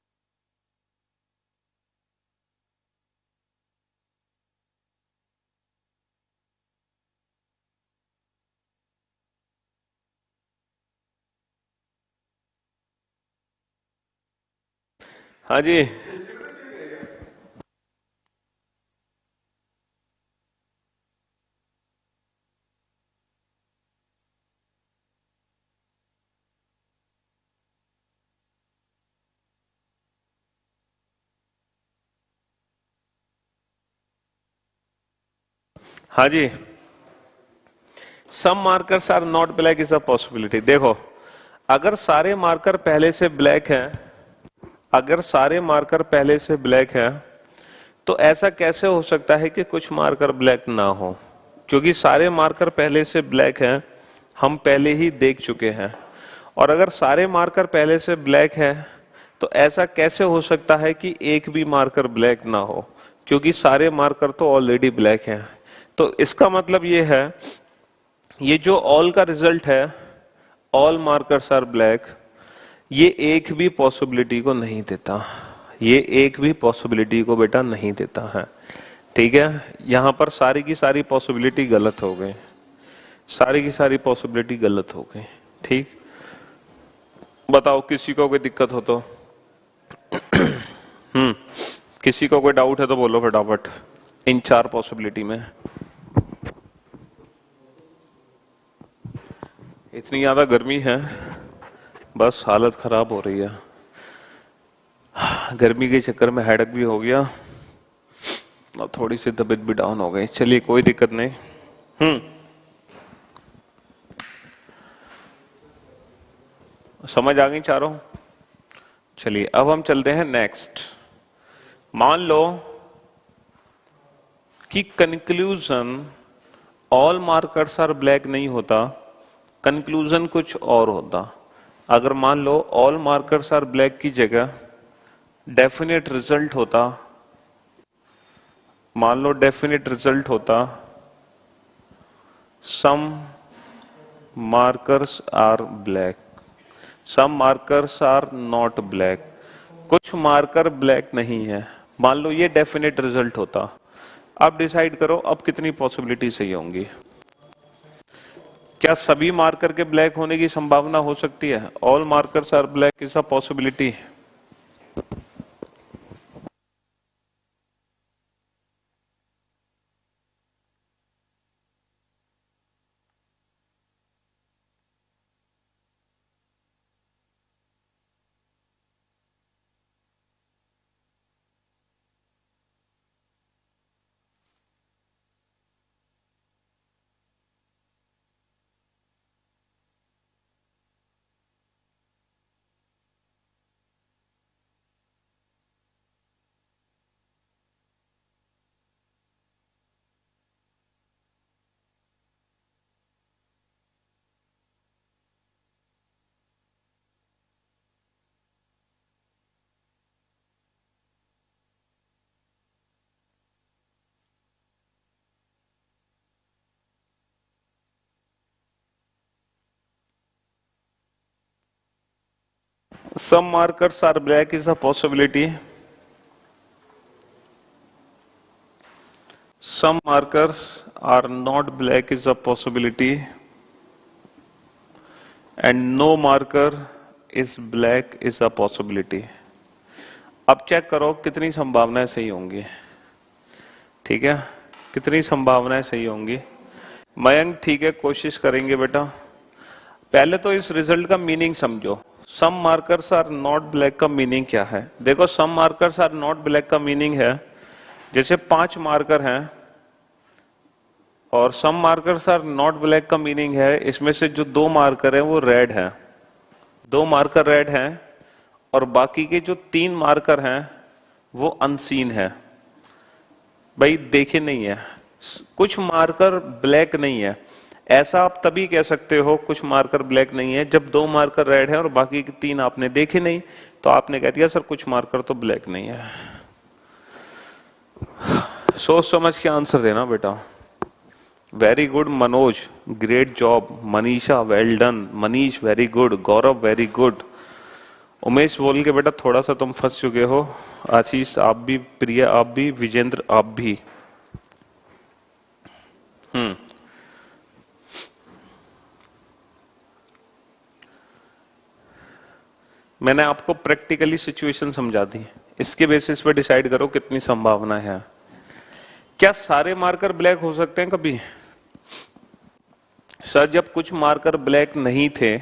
हाँ जी। हाँ जी, some markers are not black is a possibility. देखो, अगर सारे मार्कर पहले से ब्लैक हैं, अगर सारे मार्कर पहले से ब्लैक हैं, तो ऐसा कैसे हो सकता है कि कुछ मार्कर ब्लैक ना हो? क्योंकि सारे मार्कर पहले से ब्लैक हैं, हम पहले ही देख चुके हैं। और अगर सारे मार्कर पहले से ब्लैक हैं, तो ऐसा कैसे हो सकता है कि एक भी मार्कर ब्लैक ना हो? क्योंकि सारे मार्कर तो ऑलरेडी ब्लैक हैं। तो इसका मतलब ये है, ये जो ऑल का रिजल्ट है, ऑल मार्कर्स आर ब्लैक, ये एक भी पॉसिबिलिटी को नहीं देता, ये एक भी पॉसिबिलिटी को बेटा नहीं देता है, ठीक है। यहां पर सारी की सारी पॉसिबिलिटी गलत हो गई, सारी की सारी पॉसिबिलिटी गलत हो गई, ठीक। बताओ, किसी को कोई दिक्कत हो तो? हम्म, किसी को कोई डाउट है तो बोलो फटाफट, इन 4 पॉसिबिलिटी में। इतनी ज्यादा गर्मी है, बस हालत खराब हो रही है, गर्मी के चक्कर में हेडक भी हो गया और थोड़ी सी तबीयत भी डाउन हो गई। चलिए, कोई दिक्कत नहीं। समझ आ गई चारों? चलिए, अब हम चलते हैं नेक्स्ट। मान लो कि conclusion all markers are black नहीं होता, कंक्लूजन कुछ और होता। अगर मान लो ऑल मार्कर्स आर ब्लैक की जगह डेफिनेट रिजल्ट होता, मान लो डेफिनेट रिजल्ट होता some markers are black, some markers are not black, कुछ मार्कर ब्लैक नहीं है, मान लो ये डेफिनेट रिजल्ट होता। अब डिसाइड करो, अब कितनी पॉसिबिलिटी सही होंगी? क्या सभी मार्कर के ब्लैक होने की संभावना हो सकती है? All markers are black is a possibility. some markers are black is a possibility. Some markers are not black is a possibility. And no marker is black is a possibility. अब check करो कितनी संभावनाएं सही होंगी, ठीक है, कितनी संभावनाएं सही होंगी। मयंक ठीक है, कोशिश करेंगे बेटा। पहले तो इस रिजल्ट का मीनिंग समझो। सम मार्कर्स आर नॉट ब्लैक का मीनिंग क्या है? देखो, सम मार्कर्स आर नॉट ब्लैक का मीनिंग है जैसे 5 मार्कर हैं और सम मार्कर्स आर नॉट ब्लैक का मीनिंग है इसमें से जो 2 मार्कर हैं वो रेड हैं, 2 मार्कर रेड हैं और बाकी के जो 3 मार्कर हैं वो अनसीन है। भाई देखे नहीं है, कुछ मार्कर ब्लैक नहीं है। ऐसा आप तभी कह सकते हो कुछ मार्कर ब्लैक नहीं है जब 2 मार्कर रेड है और बाकी के 3 आपने देखे नहीं, तो आपने कह दिया सर कुछ मार्कर तो ब्लैक नहीं है। सोच समझ के आंसर देना बेटा। Very good Manoj, great job. Manisha well done. Manish very good. Gaurav very good. Umesh बोल के बेटा थोड़ा सा तुम फंस चुके हो। आशीष आप भी, प्रिया आप भी, विजेंद्र आप भी। मैंने आपको प्रैक्टिकली सिचुएशन समझा दी, इसके बेसिस पे डिसाइड करो कितनी संभावना है। क्या सारे मार्कर ब्लैक हो सकते हैं कभी? सर जब कुछ मार्कर ब्लैक नहीं थे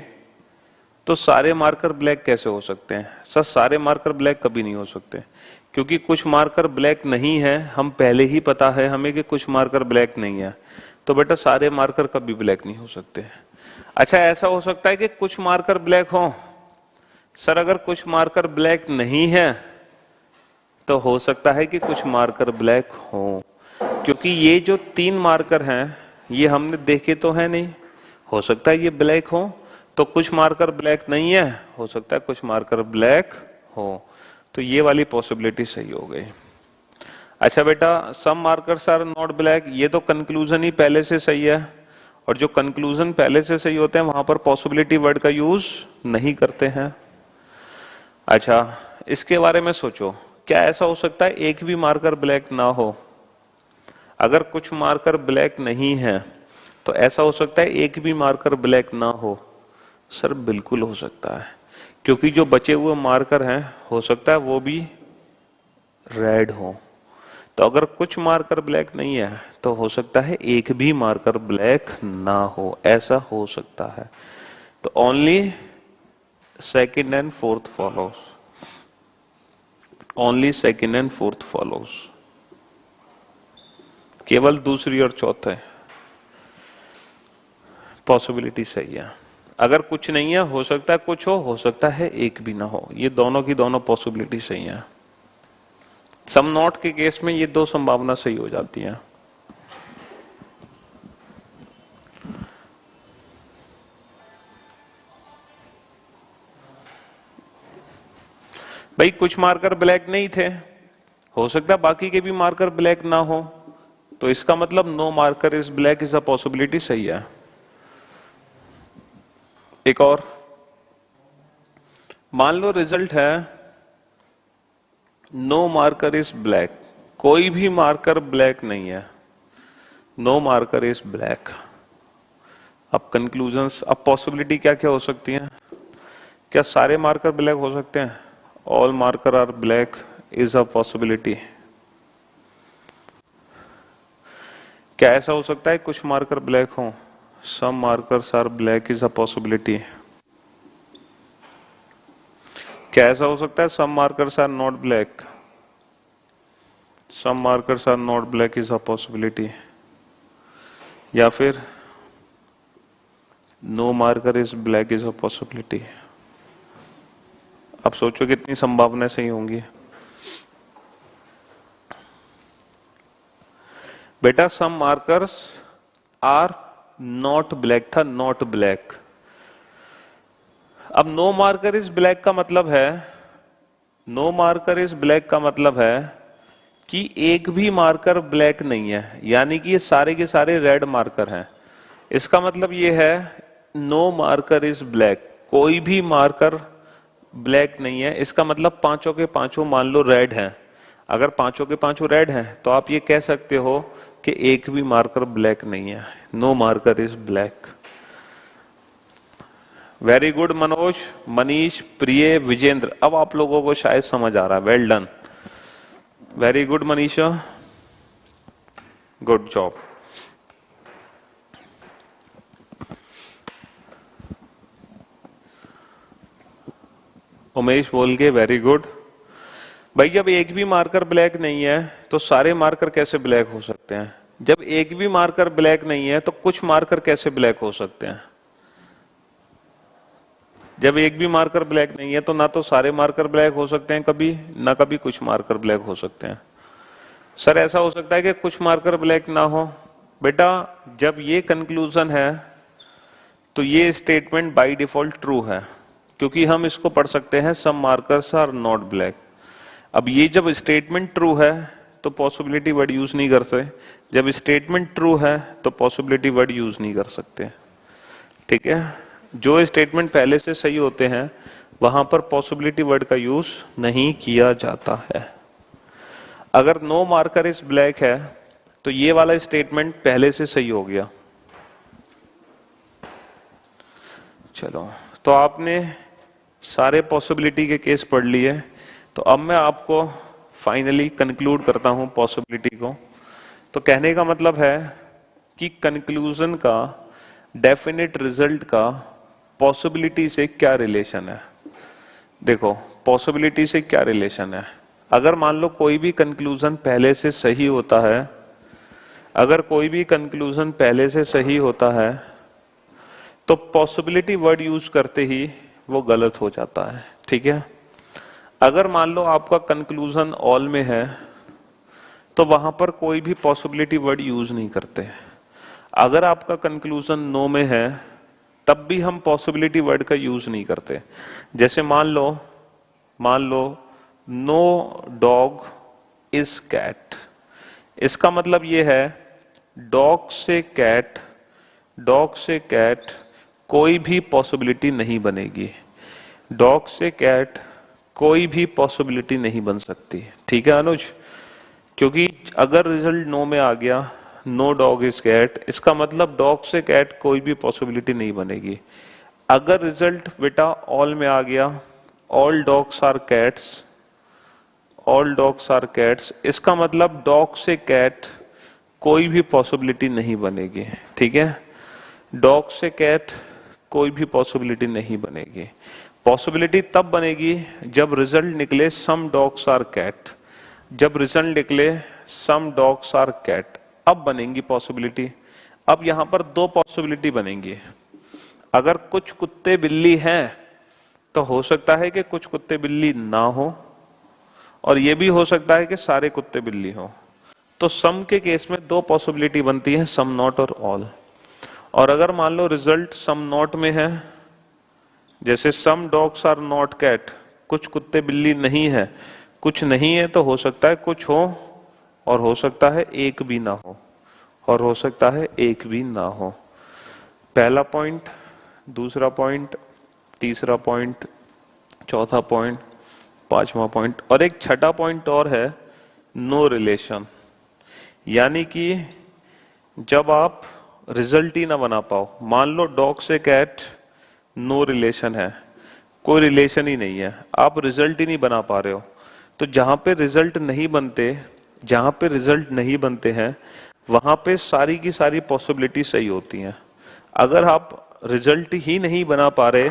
तो सारे मार्कर ब्लैक कैसे हो सकते हैं? सर सारे मार्कर ब्लैक कभी नहीं हो सकते, क्योंकि कुछ मार्कर ब्लैक नहीं है, हम पहले ही पता है हमें कि कुछ मार्कर ब्लैक नहीं है, तो बेटा सारे मार्कर कभी ब्लैक नहीं हो सकते। अच्छा, ऐसा हो सकता है कि कुछ मार्कर ब्लैक हो? सर अगर कुछ मार्कर ब्लैक नहीं है तो हो सकता है कि कुछ मार्कर ब्लैक हो, क्योंकि ये जो 3 मार्कर हैं ये हमने देखे तो है नहीं, हो सकता है ये ब्लैक हो, तो कुछ मार्कर ब्लैक नहीं है, हो सकता है कुछ मार्कर ब्लैक हो, तो ये वाली पॉसिबिलिटी सही हो गई। अच्छा बेटा, some markers are not black, ये तो कंक्लूजन ही पहले से सही है, और जो कंक्लूजन पहले से सही होते हैं वहां पर पॉसिबिलिटी वर्ड का यूज नहीं करते हैं। अच्छा, इसके बारे में सोचो, क्या ऐसा हो सकता है एक भी मार्कर ब्लैक ना हो? अगर कुछ मार्कर ब्लैक नहीं है तो ऐसा हो सकता है एक भी मार्कर ब्लैक ना हो? सर बिल्कुल हो सकता है, क्योंकि जो बचे हुए मार्कर हैं हो सकता है वो भी रेड हो। तो अगर कुछ मार्कर ब्लैक नहीं है तो हो सकता है एक भी मार्कर ब्लैक ना हो, ऐसा हो सकता है। तो only second and fourth follows, only second and fourth follows, केवल दूसरी और चौथे पॉसिबिलिटी सही है। अगर कुछ नहीं है हो सकता है कुछ हो सकता है एक भी ना हो, ये दोनों की दोनों पॉसिबिलिटी सही है। सम नॉट के केस में ये 2 संभावना सही हो जाती है। भाई कुछ मार्कर ब्लैक नहीं थे, हो सकता है बाकी के भी मार्कर ब्लैक ना हो, तो इसका मतलब no marker is black is a possibility सही है। एक और, मान लो रिजल्ट है नो मार्कर इज ब्लैक, कोई भी मार्कर ब्लैक नहीं है, नो मार्कर इज ब्लैक। अब कंक्लूजन्स, अब पॉसिबिलिटी क्या क्या हो सकती है? क्या सारे मार्कर ब्लैक हो सकते हैं? All marker are black is a possibility. क्या ऐसा हो सकता है कुछ मार्कर ब्लैक हो? Some markers are black is a possibility. क्या ऐसा हो सकता है some markers are not black? Some markers are not black is a possibility. या फिर no marker is black is a possibility. अब सोचो कितनी संभावनाएं सही होंगी। बेटा some markers are not black था, नॉट ब्लैक। अब नो मार्कर इज ब्लैक का मतलब है, नो मार्कर इज ब्लैक का मतलब है कि एक भी मार्कर ब्लैक नहीं है, यानी कि ये सारे के सारे रेड मार्कर हैं। इसका मतलब ये है नो मार्कर इज ब्लैक, कोई भी मार्कर ब्लैक नहीं है, इसका मतलब पांचों के पांचों मान लो रेड हैं। अगर पांचों के पांचों रेड हैं तो आप ये कह सकते हो कि एक भी मार्कर ब्लैक नहीं है, no marker is black. Very good Manoj, Manish, Priya, Vijendra, अब आप लोगों को शायद समझ आ रहा है। Well done, very good Manisha, good job. Umesh बोल के वेरी गुड। भाई जब एक भी मार्कर ब्लैक नहीं है तो सारे मार्कर कैसे ब्लैक हो सकते हैं? जब एक भी मार्कर ब्लैक नहीं है तो कुछ मार्कर कैसे ब्लैक हो सकते हैं? जब एक भी मार्कर ब्लैक नहीं है तो ना तो सारे मार्कर ब्लैक हो सकते हैं कभी, ना कभी कुछ मार्कर ब्लैक हो सकते हैं। सर ऐसा हो सकता है कि कुछ मार्कर ब्लैक ना हो? बेटा जब ये कंक्लूजन है तो ये स्टेटमेंट बाय डिफॉल्ट ट्रू है, क्योंकि हम इसको पढ़ सकते हैं सम मार्कर्स आर नॉट ब्लैक। अब ये जब स्टेटमेंट ट्रू है तो पॉसिबिलिटी वर्ड यूज नहीं कर सकते, जब स्टेटमेंट ट्रू है तो पॉसिबिलिटी वर्ड यूज नहीं कर सकते। ठीक है, जो स्टेटमेंट पहले से सही होते हैं वहां पर पॉसिबिलिटी वर्ड का यूज नहीं किया जाता है। अगर नो मार्कर इज ब्लैक है तो ये वाला स्टेटमेंट पहले से सही हो गया। चलो, तो आपने सारे पॉसिबिलिटी के केस पढ़ लिए, तो अब मैं आपको फाइनली कंक्लूड करता हूं पॉसिबिलिटी को। तो कहने का मतलब है कि कंक्लूजन का, डेफिनेट रिजल्ट का पॉसिबिलिटी से क्या रिलेशन है। देखो पॉसिबिलिटी से क्या रिलेशन है, अगर मान लो कोई भी कंक्लूजन पहले से सही होता है, अगर कोई भी कंक्लूजन पहले से सही होता है तो पॉसिबिलिटी वर्ड यूज करते ही वो गलत हो जाता है। ठीक है, अगर मान लो आपका कंक्लूजन ऑल में है तो वहां पर कोई भी पॉसिबिलिटी वर्ड यूज नहीं करते। अगर आपका कंक्लूजन नो में है तब भी हम पॉसिबिलिटी वर्ड का यूज नहीं करते। जैसे मान लो नो डॉग इज कैट, इसका मतलब ये है डॉग से कैट कोई भी पॉसिबिलिटी नहीं बनेगी, डॉग से कैट कोई भी पॉसिबिलिटी नहीं बन सकती। ठीक है अनुज, क्योंकि अगर रिजल्ट नो में आ गया, नो डॉग इज कैट, इसका मतलब डॉग से कैट कोई भी पॉसिबिलिटी नहीं बनेगी। अगर रिजल्ट बेटा ऑल में आ गया, all dogs are cats, all dogs are cats, इसका मतलब डॉग से कैट कोई भी पॉसिबिलिटी नहीं बनेगी। ठीक है, डॉग से कैट कोई भी पॉसिबिलिटी नहीं बनेगी। पॉसिबिलिटी तब बनेगी जब रिजल्ट निकले सम डॉग्स आर कैट, जब रिजल्ट निकले सम डॉग्स आर कैट, अब बनेंगी पॉसिबिलिटी। अब यहां पर दो पॉसिबिलिटी बनेंगी, अगर कुछ कुत्ते बिल्ली हैं तो हो सकता है कि कुछ कुत्ते बिल्ली ना हो, और यह भी हो सकता है कि सारे कुत्ते बिल्ली हो। तो सम के केस में दो पॉसिबिलिटी बनती है, सम नॉट और ऑल। और अगर मान लो रिजल्ट सम नॉट में है, जैसे some dogs are not cat, कुछ कुत्ते बिल्ली नहीं है, कुछ नहीं है तो हो सकता है कुछ हो, और हो सकता है एक भी ना हो, और हो सकता है एक भी ना हो। पहला पॉइंट, दूसरा पॉइंट, तीसरा पॉइंट, चौथा पॉइंट, पांचवा पॉइंट, और एक छठा पॉइंट और है, नो रिलेशन। यानी कि जब आप रिजल्ट ही ना बना पाओ, मान लो डॉग से कैट नो रिलेशन है, कोई रिलेशन ही नहीं है, आप रिजल्ट ही नहीं बना पा रहे हो, तो जहां पे रिजल्ट नहीं बनते, जहां पे रिजल्ट नहीं बनते हैं वहां पे सारी की सारी पॉसिबिलिटी सही होती हैं। अगर आप रिजल्ट ही नहीं बना पा रहे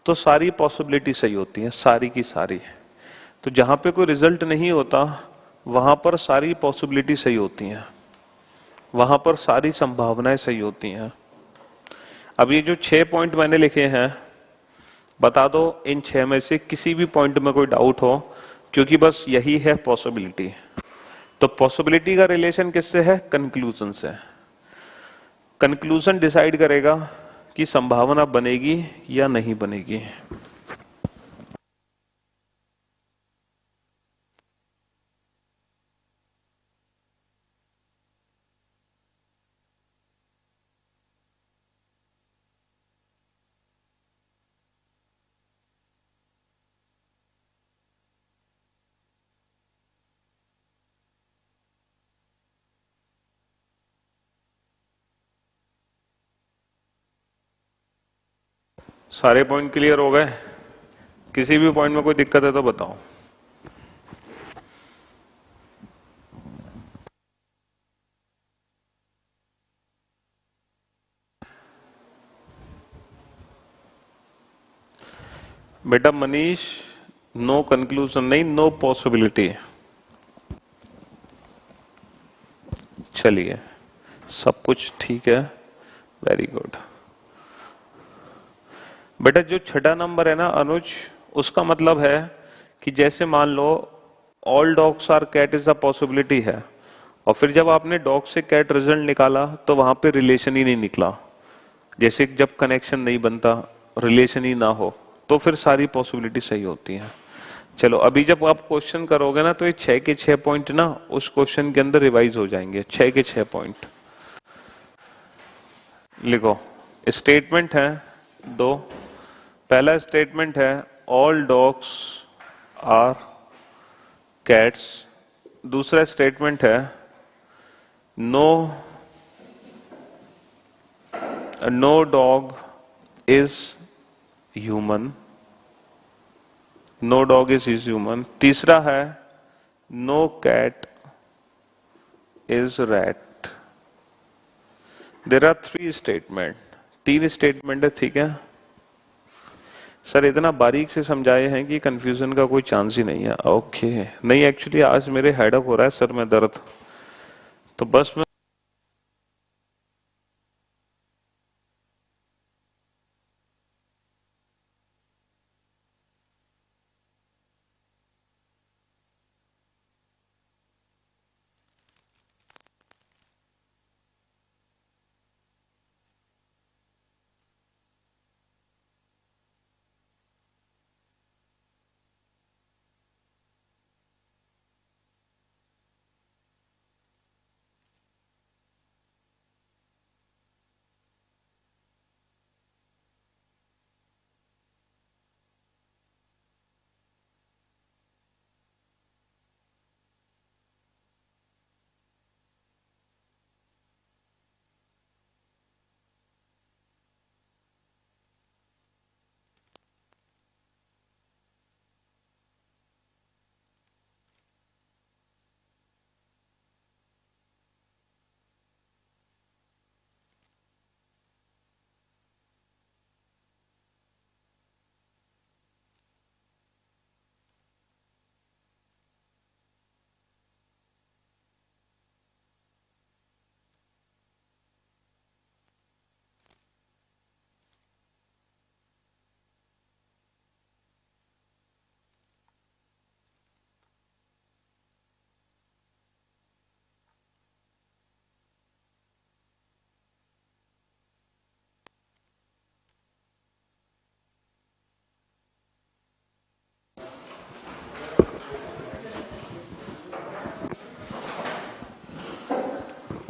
तो सारी पॉसिबिलिटी सही होती हैं, सारी की सारी। तो जहां पे कोई रिजल्ट नहीं होता वहां पर सारी पॉसिबिलिटी सही होती हैं, वहां पर सारी संभावनाएं सही होती हैं। अब ये जो 6 पॉइंट मैंने लिखे हैं, बता दो इन 6 में से किसी भी पॉइंट में कोई डाउट हो, क्योंकि बस यही है पॉसिबिलिटी। तो पॉसिबिलिटी का रिलेशन किससे है? कंक्लूजन से। कंक्लूजन डिसाइड करेगा कि संभावना बनेगी या नहीं बनेगी। सारे पॉइंट क्लियर हो गए? किसी भी पॉइंट में कोई दिक्कत है तो बताओ। बेटा मनीष, नो कंक्लूजन नहीं, नो पॉसिबिलिटी। चलिए, सब कुछ ठीक है, वेरी गुड। बेटा जो छठा नंबर है ना अनुज, उसका मतलब है कि जैसे मान लो all dogs are cat is the possibility है, और फिर जब आपने डॉग से कैट रिजल्ट निकाला तो वहां पे रिलेशन ही नहीं निकला। जैसे जब कनेक्शन नहीं बनता, रिलेशन ही ना हो, तो फिर सारी पॉसिबिलिटी सही होती है। चलो अभी जब आप क्वेश्चन करोगे ना, तो ये 6 के 6 पॉइंट ना उस क्वेश्चन के अंदर रिवाइज हो जाएंगे। 6 के 6 पॉइंट लिखो। स्टेटमेंट है दो। पहला स्टेटमेंट है ऑल डॉग्स आर कैट्स। दूसरा स्टेटमेंट है no no dog is human. No dog is human. तीसरा है no cat is rat. There are 3 statement. 3 statement है, ठीक है। सर इतना बारीक से समझाए हैं कि कंफ्यूजन का कोई चांस ही नहीं है। ओके, नहीं एक्चुअली आज मेरे हेडक हो रहा है सर में दर्द, तो बस मैं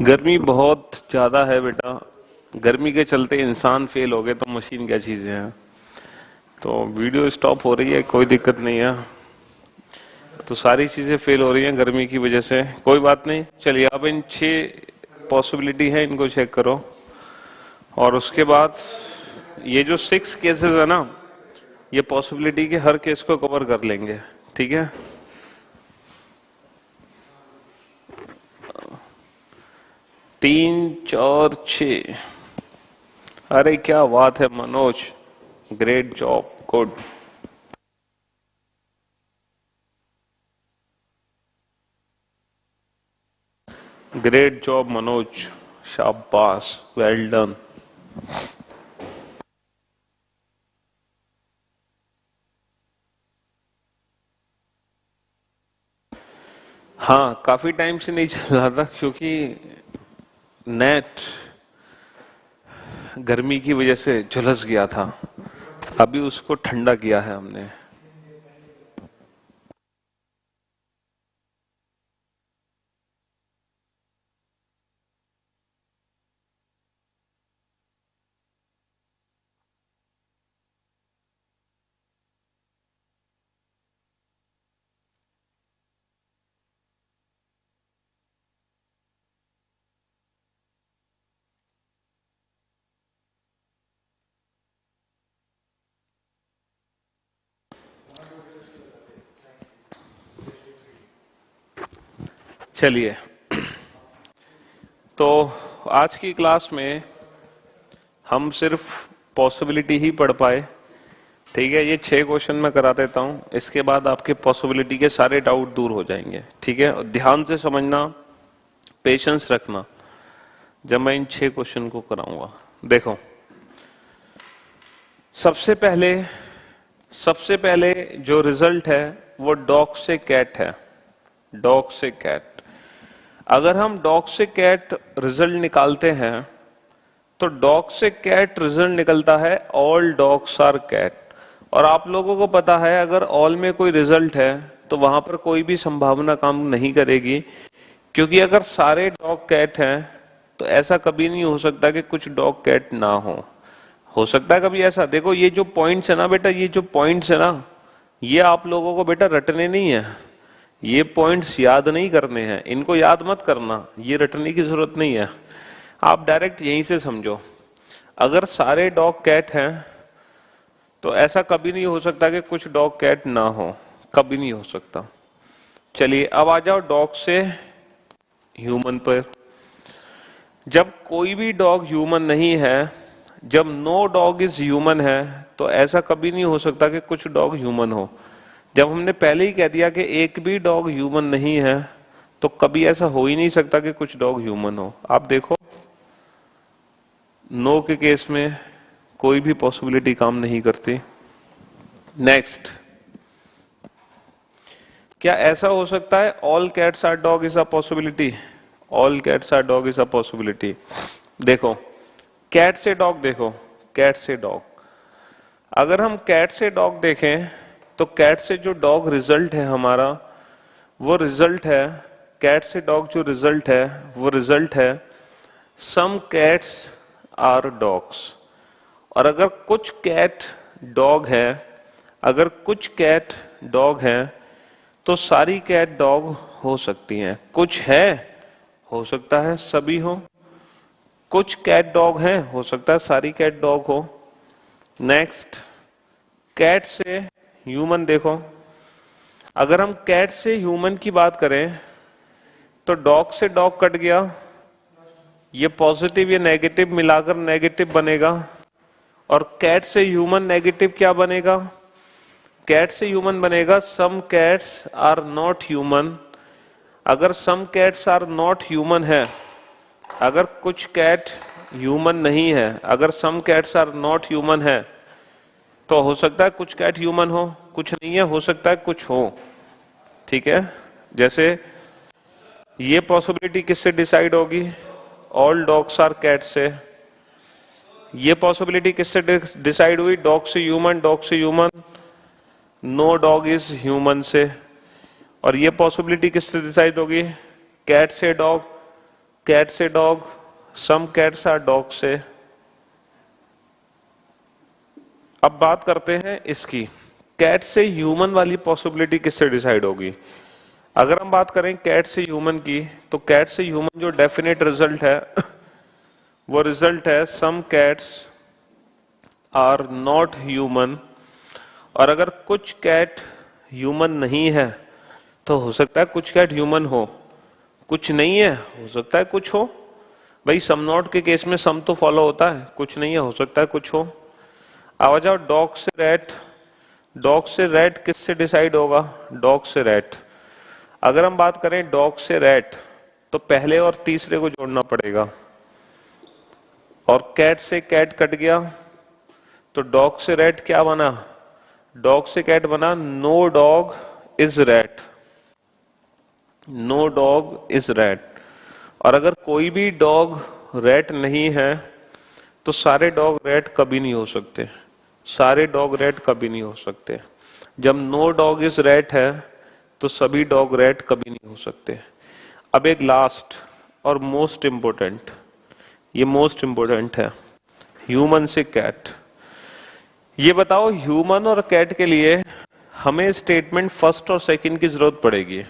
गर्मी बहुत ज्यादा है बेटा। गर्मी के चलते इंसान फेल हो गए तो मशीन क्या चीजें हैं। तो वीडियो स्टॉप हो रही है, कोई दिक्कत नहीं है। तो सारी चीजें फेल हो रही हैं गर्मी की वजह से, कोई बात नहीं। चलिए अब इन 6 पॉसिबिलिटी है, इनको चेक करो। और उसके बाद ये जो 6 केसेस है ना, ये पॉसिबिलिटी के हर केस को कवर कर लेंगे, ठीक है। 3 4 6। अरे क्या बात है Manoj, great job, good. Great job Manoj, शाबाश, वेल डन। हाँ काफी टाइम से नहीं चल रहा था क्योंकि नेट गर्मी की वजह से झुलस गया था। अभी उसको ठंडा किया है हमने। चलिए, तो आज की क्लास में हम सिर्फ पॉसिबिलिटी ही पढ़ पाए। ठीक है, ये 6 क्वेश्चन मैं करा देता हूं, इसके बाद आपके पॉसिबिलिटी के सारे डाउट दूर हो जाएंगे। ठीक है, और ध्यान से समझना, पेशेंस रखना जब मैं इन 6 क्वेश्चन को कराऊंगा। देखो, सबसे पहले जो रिजल्ट है वो डॉग से कैट है। डॉग से कैट, अगर हम डॉग से कैट रिजल्ट निकालते हैं तो डॉग से कैट रिजल्ट निकलता है ऑल डॉग्स आर कैट। और आप लोगों को पता है अगर ऑल में कोई रिजल्ट है तो वहां पर कोई भी संभावना काम नहीं करेगी, क्योंकि अगर सारे डॉग कैट हैं तो ऐसा कभी नहीं हो सकता कि कुछ डॉग कैट ना हो सकता है कभी ऐसा। देखो, ये जो पॉइंट्स है ना बेटा, ये जो पॉइंट्स है ना, ये आप लोगों को बेटा रटने नहीं है, ये पॉइंट्स याद नहीं करने हैं, इनको याद मत करना, ये रटने की जरूरत नहीं है, आप डायरेक्ट यहीं से समझो। अगर सारे डॉग कैट हैं तो ऐसा कभी नहीं हो सकता कि कुछ डॉग कैट ना हो, कभी नहीं हो सकता। चलिए, अब आ जाओ डॉग से ह्यूमन पर। जब कोई भी डॉग ह्यूमन नहीं है, जब नो डॉग इज ह्यूमन है, तो ऐसा कभी नहीं हो सकता कि कुछ डॉग ह्यूमन हो। जब हमने पहले ही कह दिया कि एक भी डॉग ह्यूमन नहीं है, तो कभी ऐसा हो ही नहीं सकता कि कुछ डॉग ह्यूमन हो। आप देखो, नो के केस में कोई भी पॉसिबिलिटी काम नहीं करती। नेक्स्ट, क्या ऐसा हो सकता है all cats are dog is a possibility? All cats are dog is a possibility. देखो, कैट से डॉग देखो, कैट से डॉग, अगर हम कैट से डॉग देखें तो कैट से जो डॉग रिजल्ट है हमारा, वो रिजल्ट है, कैट से डॉग जो रिजल्ट है वो रिजल्ट है सम कैट्स आर डॉग्स। और अगर कुछ कैट डॉग है, अगर कुछ कैट डॉग है तो सारी कैट डॉग हो सकती हैं। कुछ है, हो सकता है सभी हो, कुछ कैट डॉग हैं, हो सकता है सारी कैट डॉग हो। नेक्स्ट, कैट से ह्यूमन देखो, अगर हम कैट से ह्यूमन की बात करें तो डॉग से डॉग कट गया, ये पॉजिटिव ये नेगेटिव मिलाकर नेगेटिव बनेगा, और कैट से ह्यूमन नेगेटिव क्या बनेगा? कैट से ह्यूमन बनेगा some cats are not human. अगर some cats are not human है, अगर कुछ कैट ह्यूमन नहीं है, अगर some cats are not human है, तो हो सकता है कुछ कैट ह्यूमन हो, कुछ नहीं है, हो सकता है कुछ हो। ठीक है, जैसे ये पॉसिबिलिटी किससे डिसाइड होगी? ऑल डॉग्स आर कैट से। ये पॉसिबिलिटी किससे डिसाइड हुई? डॉग से ह्यूमन, डॉग से human, no dog is human से। और ये पॉसिबिलिटी किससे डिसाइड होगी? कैट से डॉग, कैट से dog, some cats are dog से। अब बात करते हैं इसकी, कैट से ह्यूमन वाली पॉसिबिलिटी किससे डिसाइड होगी? अगर हम बात करें कैट से ह्यूमन की, तो कैट से ह्यूमन जो डेफिनेट रिजल्ट है वो रिजल्ट है some cats are not human. और अगर कुछ कैट ह्यूमन नहीं है तो हो सकता है कुछ कैट ह्यूमन हो, कुछ नहीं है, हो सकता है कुछ हो। भाई सम नॉट के केस में सम तो फॉलो होता है, कुछ नहीं है, हो सकता है कुछ हो। आ जाओ डॉग से रैट। डॉग से रैट किससे डिसाइड होगा? डॉग से रैट। अगर हम बात करें डॉग से रैट, तो पहले और तीसरे को जोड़ना पड़ेगा, और कैट से कैट कट गया तो डॉग से रैट क्या बना? डॉग से कैट बना no dog is rat, no dog is rat. और अगर कोई भी डॉग रैट नहीं है तो सारे डॉग रैट कभी नहीं हो सकते, सारे डॉग रैट कभी नहीं हो सकते। जब नो डॉग इज रैट है तो सभी डॉग रैट कभी नहीं हो सकते। अब एक लास्ट और मोस्ट इंपोर्टेंट, ये मोस्ट इंपोर्टेंट है, ह्यूमन से कैट। ये बताओ, ह्यूमन और कैट के लिए हमें स्टेटमेंट फर्स्ट और सेकंड की जरूरत पड़ेगी,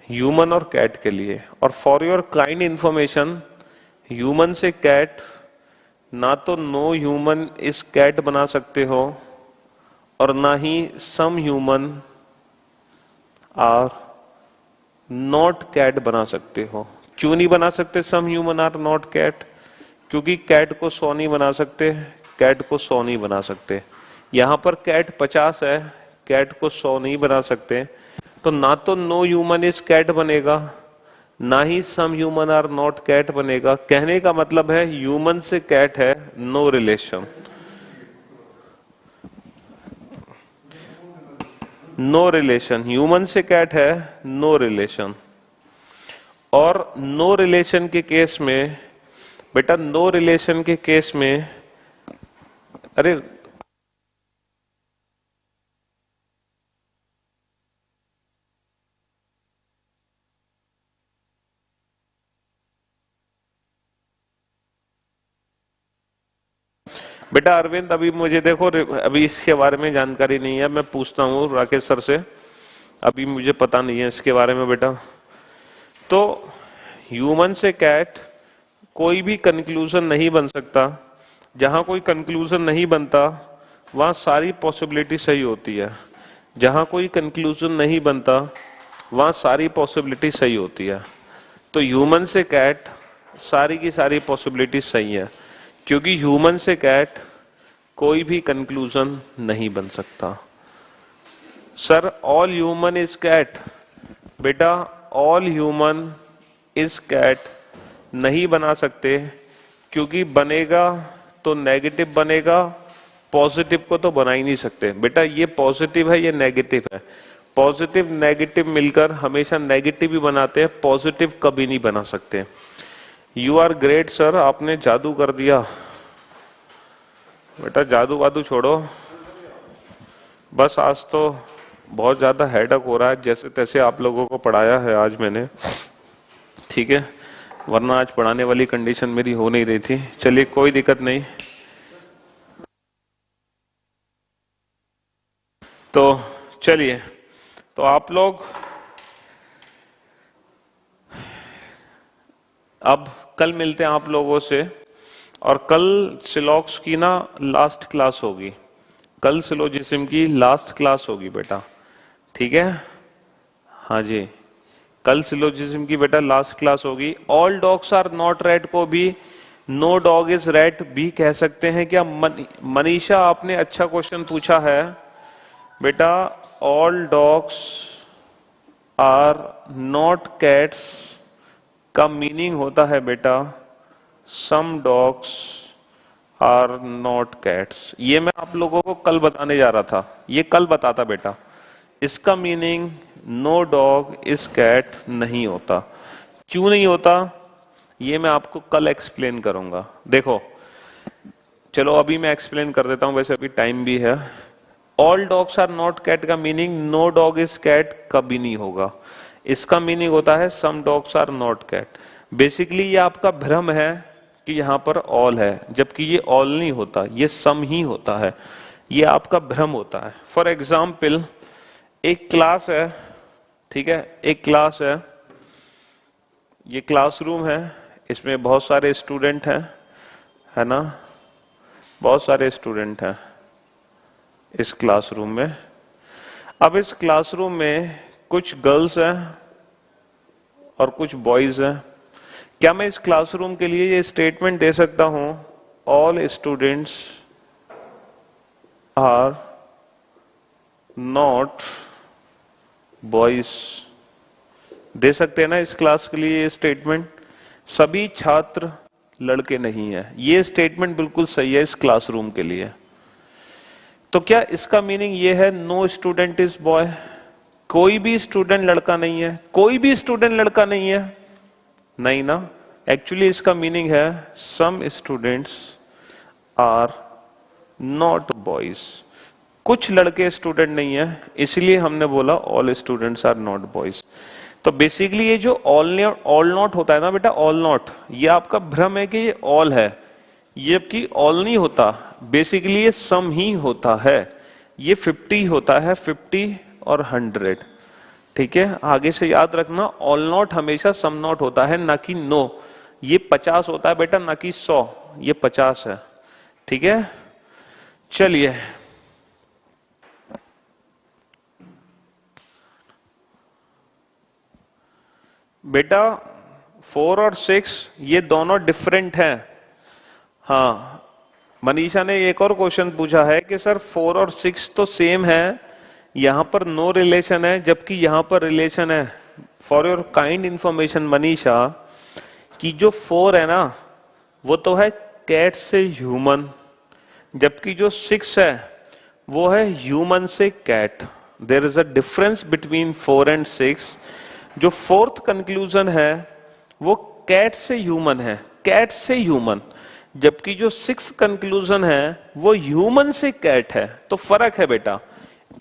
ह्यूमन और कैट के लिए। और for your kind information, human से कैट ना तो नो ह्यूमन इस कैट बना सकते हो, और ना ही some human are not cat बना सकते हो। क्यों नहीं बना सकते some human are not cat? क्योंकि कैट को 100 नहीं बना सकते, कैट को 100 नहीं बना सकते। यहां पर कैट 50 है, कैट को 100 नहीं बना सकते, तो ना तो नो ह्यूमन इज कैट बनेगा, ना ही some human are not cat बनेगा। कहने का मतलब है ह्यूमन से कैट है no relation, no relation. Human से कैट है नो रिलेशन। और नो रिलेशन के केस में बेटा, नो रिलेशन के केस में, अरे बेटा अरविंद, अभी मुझे देखो, अभी इसके बारे में जानकारी नहीं है, मैं पूछता हूँ राकेश सर से, अभी मुझे पता नहीं है इसके बारे में बेटा। तो ह्यूमन से कैट कोई भी कंक्लूजन नहीं बन सकता। जहां कोई कंक्लूजन नहीं बनता वहां सारी पॉसिबिलिटी सही होती है। जहां कोई कंक्लूजन नहीं बनता वहां सारी पॉसिबिलिटी सही होती है। तो ह्यूमन से कैट सारी की सारी पॉसिबिलिटी सही है, क्योंकि ह्यूमन से कैट कोई भी कंक्लूजन नहीं बन सकता। Sir all human is cat, बेटा ऑल ह्यूमन इज कैट नहीं बना सकते, क्योंकि बनेगा तो नेगेटिव बनेगा, पॉजिटिव को तो बना ही नहीं सकते। बेटा ये पॉजिटिव है, ये नेगेटिव है, पॉजिटिव नेगेटिव मिलकर हमेशा नेगेटिव ही बनाते हैं, पॉजिटिव कभी नहीं बना सकते। यू आर ग्रेट सर, आपने जादू कर दिया। बेटा जादू वादू छोड़ो, बस आज तो बहुत ज्यादा हेडक हो रहा है, जैसे तैसे आप लोगों को पढ़ाया है आज मैंने, ठीक है, वरना आज पढ़ाने वाली कंडीशन मेरी हो नहीं रही थी। चलिए कोई दिक्कत नहीं। तो चलिए, तो आप लोग अब कल मिलते हैं आप लोगों से, और कल सिलॉक्स की ना लास्ट क्लास होगी, कल सिलोजिज्म की लास्ट क्लास होगी बेटा, ठीक है। हाँ जी, कल सिलोजिज्म की बेटा लास्ट क्लास होगी। All dogs are not rat को भी नो डॉग इज रैट भी कह सकते हैं क्या? मनीषा आपने अच्छा क्वेश्चन पूछा है बेटा। All dogs are not cats का मीनिंग होता है बेटा some dogs are not cats. ये मैं आप लोगों को कल बताने जा रहा था, ये कल बताता बेटा। इसका meaning no dog is cat नहीं होता। क्यों नहीं होता ये मैं आपको कल एक्सप्लेन करूंगा। देखो चलो अभी मैं एक्सप्लेन कर देता हूं, वैसे अभी टाइम भी है। All dogs are not cat का meaning no dog is cat कभी नहीं होगा। इसका मीनिंग होता है some dogs are not cat. Basically ये आपका भ्रम है कि यहां पर ऑल है, जबकि ये ऑल नहीं होता, ये सम ही होता है, ये आपका भ्रम होता है। फॉर एग्जाम्पल एक क्लास है, ठीक है, एक क्लास ये क्लासरूम है, इसमें बहुत सारे स्टूडेंट हैं, है ना, बहुत सारे स्टूडेंट हैं इस क्लासरूम में। अब इस क्लासरूम में कुछ गर्ल्स हैं और कुछ बॉयज हैं। क्या मैं इस क्लासरूम के लिए ये स्टेटमेंट दे सकता हूं all students are not boys? दे सकते हैं ना इस क्लास के लिए ये स्टेटमेंट, सभी छात्र लड़के नहीं है। ये स्टेटमेंट बिल्कुल सही है इस क्लासरूम के लिए। तो क्या इसका मीनिंग ये है नो स्टूडेंट इज बॉय? कोई भी स्टूडेंट लड़का नहीं है, कोई भी स्टूडेंट लड़का नहीं है? नहीं ना, एक्चुअली इसका मीनिंग है some students are not boys. कुछ लड़के स्टूडेंट नहीं है, इसलिए हमने बोला all students are not boys. तो बेसिकली ये जो ऑल नॉट होता है ना बेटा, ऑल नॉट, ये आपका भ्रम है कि ये ऑल है, ये कि ऑल नहीं होता, बेसिकली ये सम ही होता है। ये 50 होता है, 50 और 100, ठीक है। आगे से याद रखना ऑल नॉट हमेशा सम नॉट होता है, ना कि नो। ये 50 होता है बेटा, ना कि 100, ये 50 है, ठीक है। चलिए बेटा 4 और 6 ये दोनों डिफरेंट हैं। हाँ, मनीषा ने एक और क्वेश्चन पूछा है कि सर 4 और 6 तो सेम है, यहां पर नो रिलेशन है जबकि यहां पर रिलेशन है। For your kind information Manisha, कि जो 4 है ना वो तो है कैट से ह्यूमन, जबकि जो 6 है वो है ह्यूमन से cat. There is a difference between 4 and 6। जो फोर्थ कंक्लूजन है वो कैट से ह्यूमन है, कैट से ह्यूमन, जबकि जो 6 कंक्लूजन है वो ह्यूमन से कैट है। तो फर्क है बेटा,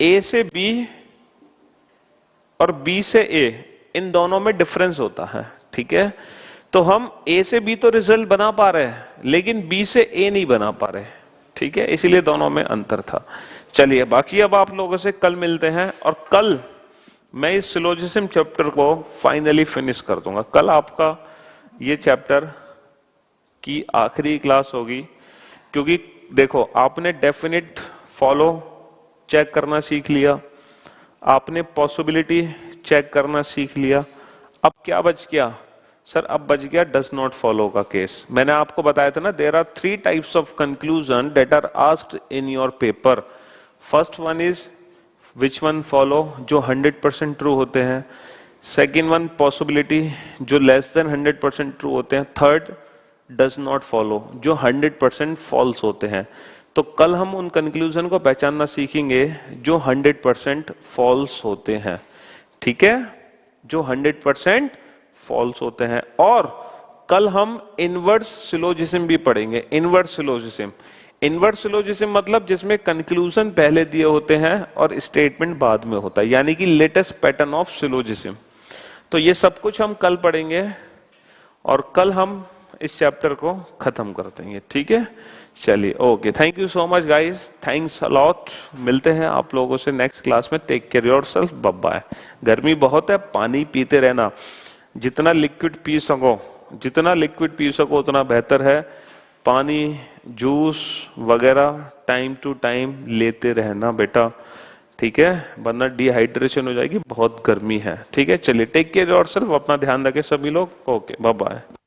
ए से बी और बी से ए, इन दोनों में डिफरेंस होता है। ठीक है, तो हम ए से बी तो रिजल्ट बना पा रहे हैं लेकिन बी से ए नहीं बना पा रहे। ठीक है, इसीलिए दोनों में अंतर था। चलिए, बाकी अब आप लोगों से कल मिलते हैं और कल मैं इस सिलोजिज्म चैप्टर को फाइनली फिनिश कर दूंगा। कल आपका ये चैप्टर की आखिरी क्लास होगी, क्योंकि देखो आपने डेफिनेट फॉलो चेक करना सीख लिया, आपने पॉसिबिलिटी चेक करना सीख लिया। अब क्या बच गया सर? अब बच गया डज नॉट फॉलो का केस। मैंने आपको बताया था ना, there are 3 types of conclusion that are asked in your paper. First one is which one follow, जो 100% ट्रू होते हैं। सेकेंड वन पॉसिबिलिटी, जो लेस देन 100% ट्रू होते हैं। थर्ड डज नॉट फॉलो, जो 100% फॉल्स होते हैं। तो कल हम उन कंक्लूजन को पहचानना सीखेंगे जो 100% फॉल्स होते हैं। ठीक है, जो 100% फॉल्स होते हैं। और कल हम इनवर्स सिलोजिज्म भी पढ़ेंगे। इनवर्स सिलोजिज्म, इनवर्स सिलोजिज्म मतलब जिसमें कंक्लूजन पहले दिए होते हैं और स्टेटमेंट बाद में होता है, यानी कि लेटेस्ट पैटर्न ऑफ सिलोजिज्म। तो ये सब कुछ हम कल पढ़ेंगे और कल हम इस चैप्टर को खत्म कर देंगे। ठीक है, चलिए, okay, thank you so much guys, thanks a lot. मिलते हैं आप लोगों से नेक्स्ट क्लास में। Take care yourself, bye bye. गर्मी बहुत है, पानी पीते रहना, जितना लिक्विड पी सको, जितना लिक्विड पी सको उतना बेहतर है। पानी, जूस वगैरह टाइम टू टाइम लेते रहना बेटा। ठीक है, वरना डिहाइड्रेशन हो जाएगी, बहुत गर्मी है। ठीक है, चलिए, टेक केयर योरसेल्फ, अपना ध्यान रखें सभी लोग। Okay, bye bye.